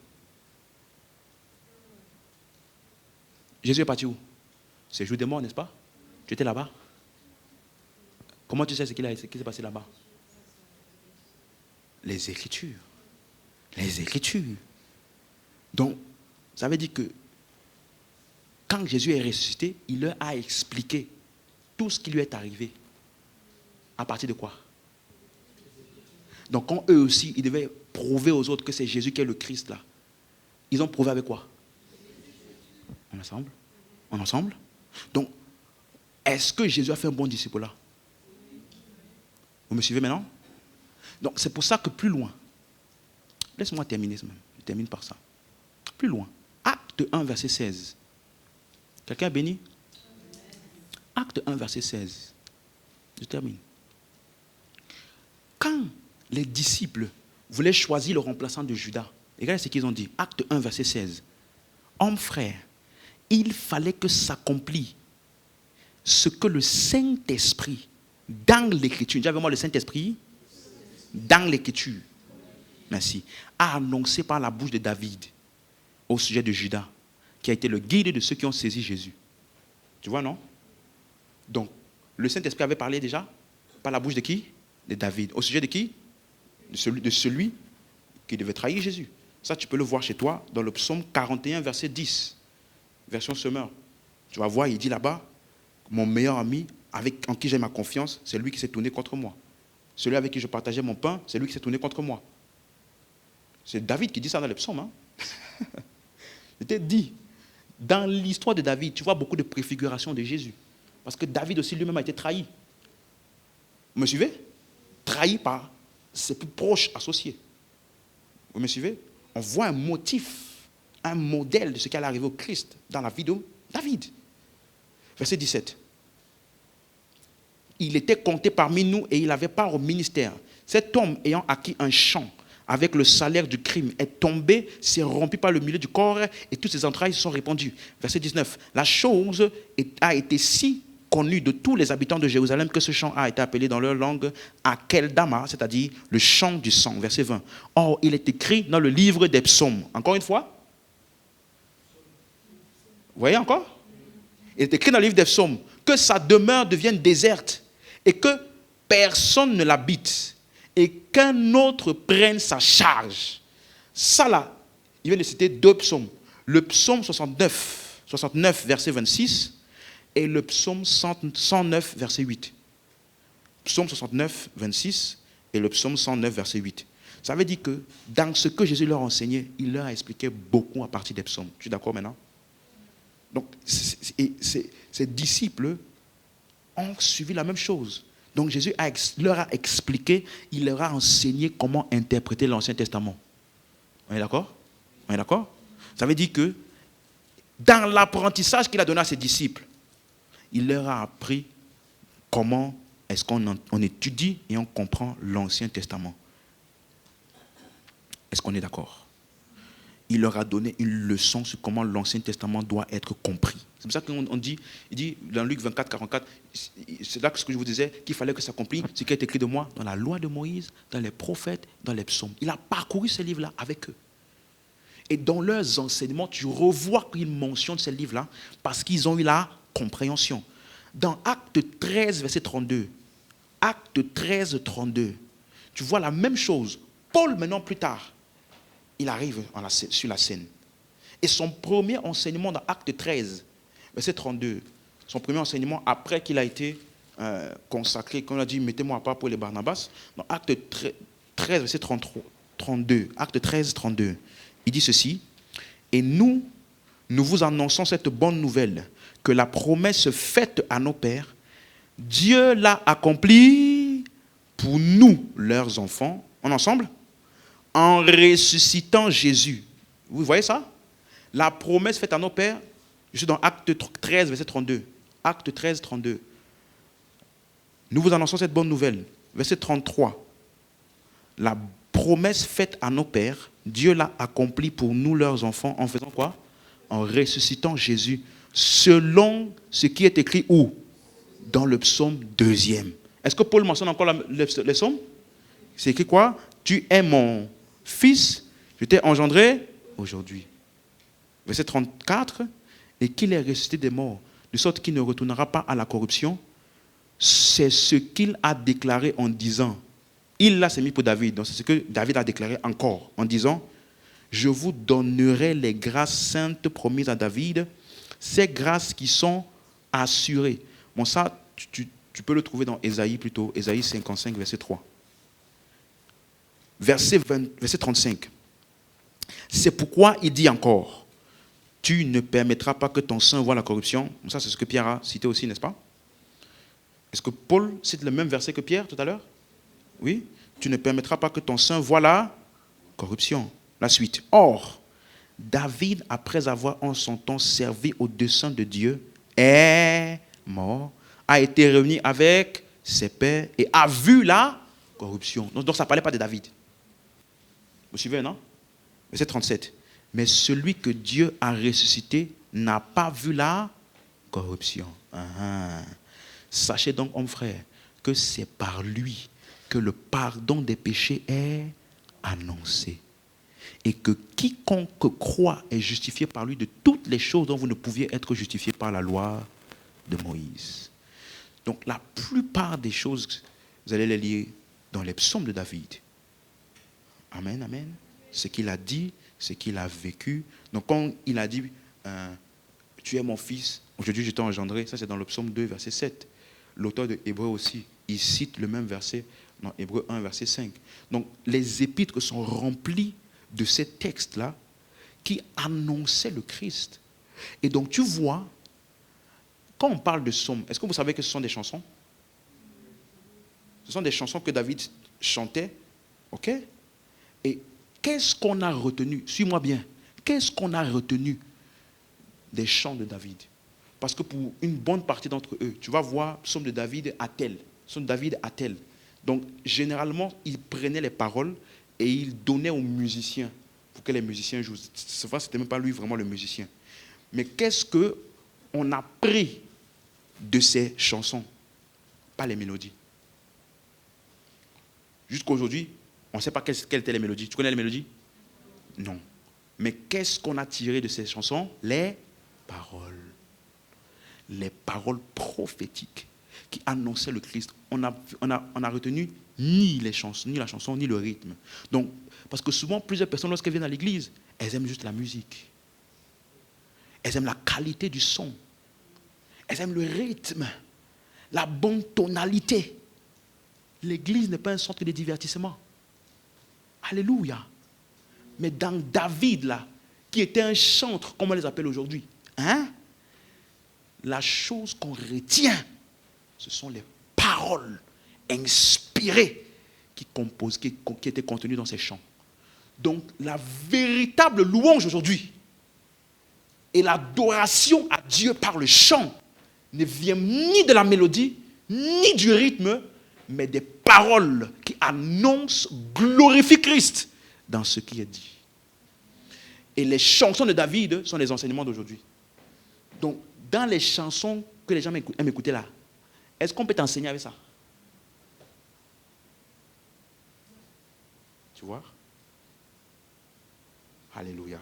Jésus est parti où? C'est le jour des morts, n'est-ce pas? Tu étais là-bas? Comment tu sais ce qui s'est passé là-bas? Les Écritures. Les Écritures. Donc, ça veut dire que quand Jésus est ressuscité, il leur a expliqué tout ce qui lui est arrivé. À partir de quoi? Donc, quand eux aussi, ils devaient prouver aux autres que c'est Jésus qui est le Christ là, ils ont prouvé avec quoi? En ensemble? En ensemble? Donc, est-ce que Jésus a fait un bon disciple là? Vous me suivez maintenant? Donc, c'est pour ça que plus loin, laisse-moi terminer, je termine par ça. Plus loin, Acte 1, verset 16. Quelqu'un est béni? Acte 1, verset 16. Je termine. Quand les disciples voulaient choisir le remplaçant de Judas, regardez ce qu'ils ont dit. Acte 1, verset 16. Hommes frères, il fallait que s'accomplisse ce que le Saint-Esprit, dans l'Écriture, dis avec moi le Saint-Esprit, dans l'Écriture, merci, a annoncé par la bouche de David au sujet de Judas, qui a été le guide de ceux qui ont saisi Jésus. Tu vois, non? Donc, le Saint-Esprit avait parlé déjà par la bouche de qui? De David. Au sujet de qui? De celui qui devait trahir Jésus. Ça, tu peux le voir chez toi dans le psaume 41, verset 10. Version Semeur. Tu vas voir, il dit là-bas, mon meilleur ami, en qui j'ai ma confiance, c'est lui qui s'est tourné contre moi. Celui avec qui je partageais mon pain, c'est lui qui s'est tourné contre moi. C'est David qui dit ça dans les psaumes. Hein? C'était dit. Dans l'histoire de David, tu vois beaucoup de préfigurations de Jésus. Parce que David aussi lui-même a été trahi. Vous me suivez? Trahi par ses plus proches associés. Vous me suivez? On voit un motif, un modèle de ce qui allait arriver au Christ dans la vie de David. Verset 17. Il était compté parmi nous et il avait part au ministère. Cet homme ayant acquis un champ avec le salaire du crime est tombé, s'est rompu par le milieu du corps et toutes ses entrailles se sont répandues. Verset 19. La chose a été si connue de tous les habitants de Jérusalem que ce champ a été appelé dans leur langue Akeldama, c'est-à-dire le champ du sang. Verset 20. Or, il est écrit dans le livre des psaumes. Encore une fois. Vous voyez encore? Il est écrit dans le livre des psaumes que sa demeure devienne déserte et que personne ne l'habite et qu'un autre prenne sa charge. Ça là, il vient de citer deux psaumes. Le psaume 69, verset 26 et le psaume 109, verset 8. Psaume 69, 26 et le psaume 109, verset 8. Ça veut dire que dans ce que Jésus leur a enseigné, il leur a expliqué beaucoup à partir des psaumes. Tu es d'accord maintenant? Donc, ces disciples ont suivi la même chose. Donc, Jésus leur a expliqué, il leur a enseigné comment interpréter l'Ancien Testament. On est d'accord? On est d'accord? Ça veut dire que dans l'apprentissage qu'il a donné à ses disciples, il leur a appris comment est-ce qu'on étudie et on comprend l'Ancien Testament. Est-ce qu'on est d'accord? Il leur a donné une leçon sur comment l'Ancien Testament doit être compris. C'est pour ça qu'on dit, il dit dans Luc 24, 44, c'est là que ce que je vous disais, qu'il fallait que ça s'accomplisse, ce qui est écrit de moi dans la loi de Moïse, dans les prophètes, dans les psaumes. Il a parcouru ces livres-là avec eux. Et dans leurs enseignements, tu revois qu'ils mentionnent ces livres-là parce qu'ils ont eu la compréhension. Dans Acte 13, verset 32, Acte 13, 32, tu vois la même chose. Paul, maintenant plus tard, il arrive sur la scène. Et son premier enseignement dans Acte 13, verset 32, son premier enseignement après qu'il a été consacré, quand on a dit mettez-moi à part pour les Barnabas, dans Acte 13, verset 32, Acte 13, 32, il dit ceci, et nous vous annonçons cette bonne nouvelle, que la promesse faite à nos pères, Dieu l'a accomplie pour nous, leurs enfants, en ensemble, en ressuscitant Jésus. Vous voyez ça? La promesse faite à nos pères, je suis dans Acte 13, verset 32. Acte 13, 32. Nous vous annonçons cette bonne nouvelle. Verset 33. La promesse faite à nos pères, Dieu l'a accomplie pour nous, leurs enfants, en faisant quoi? En ressuscitant Jésus, selon ce qui est écrit où? Dans le psaume 2e. Est-ce que Paul mentionne encore le psaume? C'est écrit quoi? Tu es mon fils, je t'ai engendré aujourd'hui. Verset 34. Et qu'il est ressuscité des morts, de sorte qu'il ne retournera pas à la corruption. C'est ce qu'il a déclaré en disant. Il l'a mis pour David. Donc c'est ce que David a déclaré encore en disant: je vous donnerai les grâces saintes promises à David, ces grâces qui sont assurées. Bon, ça, tu peux le trouver dans Ésaïe plutôt, Ésaïe 55, verset 3. Verset 35. C'est pourquoi il dit encore: tu ne permettras pas que ton sein voie la corruption. Ça, c'est ce que Pierre a cité aussi, n'est-ce pas? Est-ce que Paul cite le même verset que Pierre tout à l'heure? Oui. Tu ne permettras pas que ton sein voie la corruption. La suite. Or, David, après avoir en son temps servi au dessein de Dieu, est mort, a été réuni avec ses pères et a vu la corruption. Donc ça ne parlait pas de David. Vous suivez, non? Verset 37. Mais celui que Dieu a ressuscité n'a pas vu la corruption. Sachez donc, hommes frères, que c'est par lui que le pardon des péchés est annoncé. Et que quiconque croit est justifié par lui de toutes les choses dont vous ne pouviez être justifiés par la loi de Moïse. Donc la plupart des choses, vous allez les lire dans les psaumes de David. Amen, amen. Ce qu'il a dit, ce qu'il a vécu. Donc quand il a dit, tu es mon fils, aujourd'hui je t'ai engendré, ça c'est dans le psaume 2, verset 7. L'auteur de Hébreux aussi, il cite le même verset dans Hébreux 1, verset 5. Donc les épîtres sont remplis de ces textes-là qui annonçaient le Christ. Et donc tu vois, quand on parle de psaumes, est-ce que vous savez que ce sont des chansons? Ce sont des chansons que David chantait, ok? Et qu'est-ce qu'on a retenu? Suis-moi bien. Qu'est-ce qu'on a retenu des chants de David? Parce que pour une bonne partie d'entre eux, tu vas voir psaume de David à tel, psaume de David à tel. Donc, généralement, ils prenaient les paroles et ils donnaient aux musiciens pour que les musiciens jouent. Ce n'était même pas lui vraiment le musicien. Mais qu'est-ce qu'on a pris de ces chansons? Pas les mélodies. Jusqu'à aujourd'hui, on ne sait pas quelles étaient les mélodies. Tu connais les mélodies? Non. Mais qu'est-ce qu'on a tiré de ces chansons? Les paroles. Les paroles prophétiques qui annonçaient le Christ. On a retenu ni les chansons, ni la chanson, ni le rythme. Donc, parce que souvent, plusieurs personnes, lorsqu'elles viennent à l'église, elles aiment juste la musique. Elles aiment la qualité du son. Elles aiment le rythme, la bonne tonalité. L'église n'est pas un centre de divertissement. Alléluia. Mais dans David, là, qui était un chantre, comme on les appelle aujourd'hui, la chose qu'on retient, ce sont les paroles inspirées qui étaient contenues dans ces chants. Donc, la véritable louange aujourd'hui et l'adoration à Dieu par le chant ne vient ni de la mélodie, ni du rythme, mais des paroles qui annoncent, glorifient Christ dans ce qui est dit. Et les chansons de David sont les enseignements d'aujourd'hui. Donc, dans les chansons que les gens aiment écouter là, est-ce qu'on peut t'enseigner avec ça? Tu vois? Alléluia.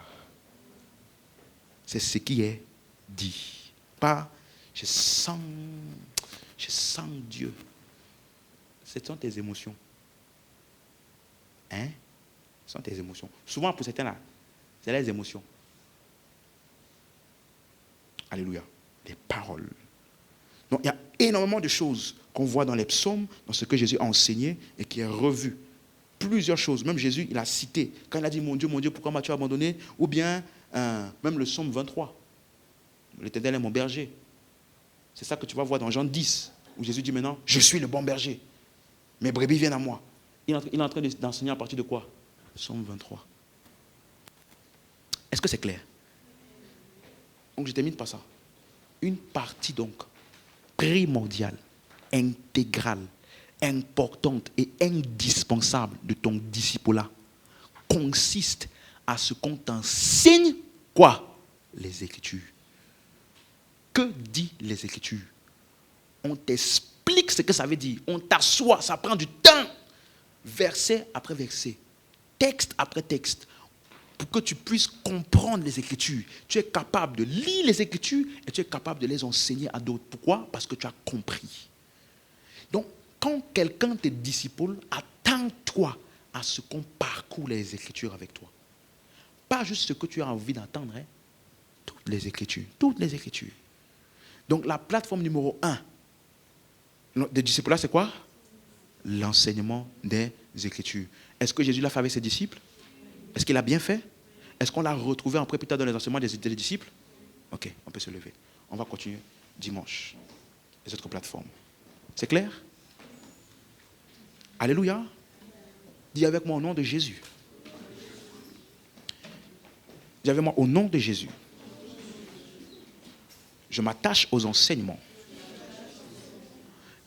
C'est ce qui est dit. Pas, je sens Dieu. Ce sont tes émotions. Ce sont tes émotions. Souvent, pour certains là, c'est les émotions. Alléluia. Les paroles. Donc, il y a énormément de choses qu'on voit dans les psaumes, dans ce que Jésus a enseigné et qui est revu. Plusieurs choses. Même Jésus, il a cité. Quand il a dit, mon Dieu, pourquoi m'as-tu abandonné? Ou bien, même le psaume 23. L'Éternel est mon berger. C'est ça que tu vas voir dans Jean 10, où Jésus dit maintenant, je suis le bon berger. Mes brebis viennent à moi. Il est en train d'enseigner à partir de quoi? Psaume 23. Est-ce que c'est clair? Donc je termine par ça. Une partie donc primordiale, intégrale, importante et indispensable de ton disciple-là consiste à ce qu'on t'enseigne quoi? Les Écritures. Que dit les Écritures? On t'explique ce que ça veut dire. On t'assoit, ça prend du temps. Verset après verset, texte après texte, pour que tu puisses comprendre les Écritures. Tu es capable de lire les Écritures et tu es capable de les enseigner à d'autres. Pourquoi? Parce que tu as compris. Donc, quand quelqu'un te disciple, attends-toi à ce qu'on parcourt les Écritures avec toi. Pas juste ce que tu as envie d'entendre, hein? Toutes les Écritures. Toutes les Écritures. Donc, la plateforme numéro 1 des disciples-là, c'est quoi? L'enseignement des Écritures. Est-ce que Jésus l'a fait avec ses disciples? Est-ce qu'il a bien fait? Est-ce qu'on l'a retrouvé en plus tard dans les enseignements des disciples? Ok, on peut se lever. On va continuer dimanche. Les autres plateformes. C'est clair? Alléluia. Dis avec moi au nom de Jésus. Dis avec moi au nom de Jésus. Je m'attache aux enseignements.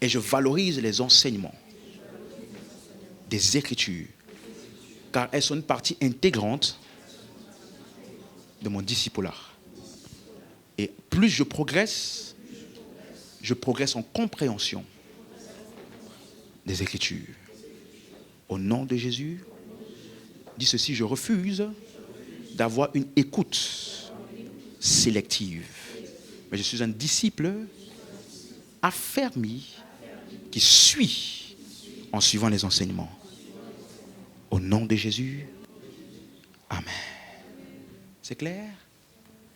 Et je valorise les enseignements des Écritures. Car elles sont une partie intégrante de mon discipulat. Et plus je progresse en compréhension des Écritures. Au nom de Jésus, dis ceci, je refuse d'avoir une écoute sélective. Mais je suis un disciple affermi qui suit en suivant les enseignements. Au nom de Jésus, amen. C'est clair?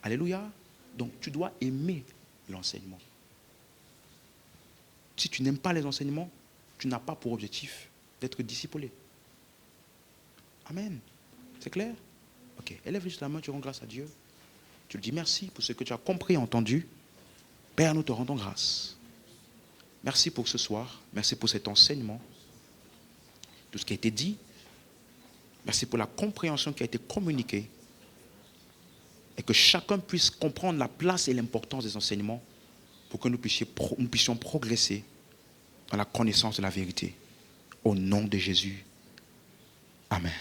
Alléluia. Donc tu dois aimer l'enseignement. Si tu n'aimes pas les enseignements, tu n'as pas pour objectif d'être disciplé. Amen. C'est clair? Ok. Élève juste la main, tu rends grâce à Dieu. Tu lui dis merci pour ce que tu as compris et entendu. Père, nous te rendons grâce. Merci pour ce soir. Merci pour cet enseignement. Tout ce qui a été dit. Merci pour la compréhension qui a été communiquée. Et que chacun puisse comprendre la place et l'importance des enseignements pour que nous puissions progresser dans la connaissance de la vérité. Au nom de Jésus. Amen.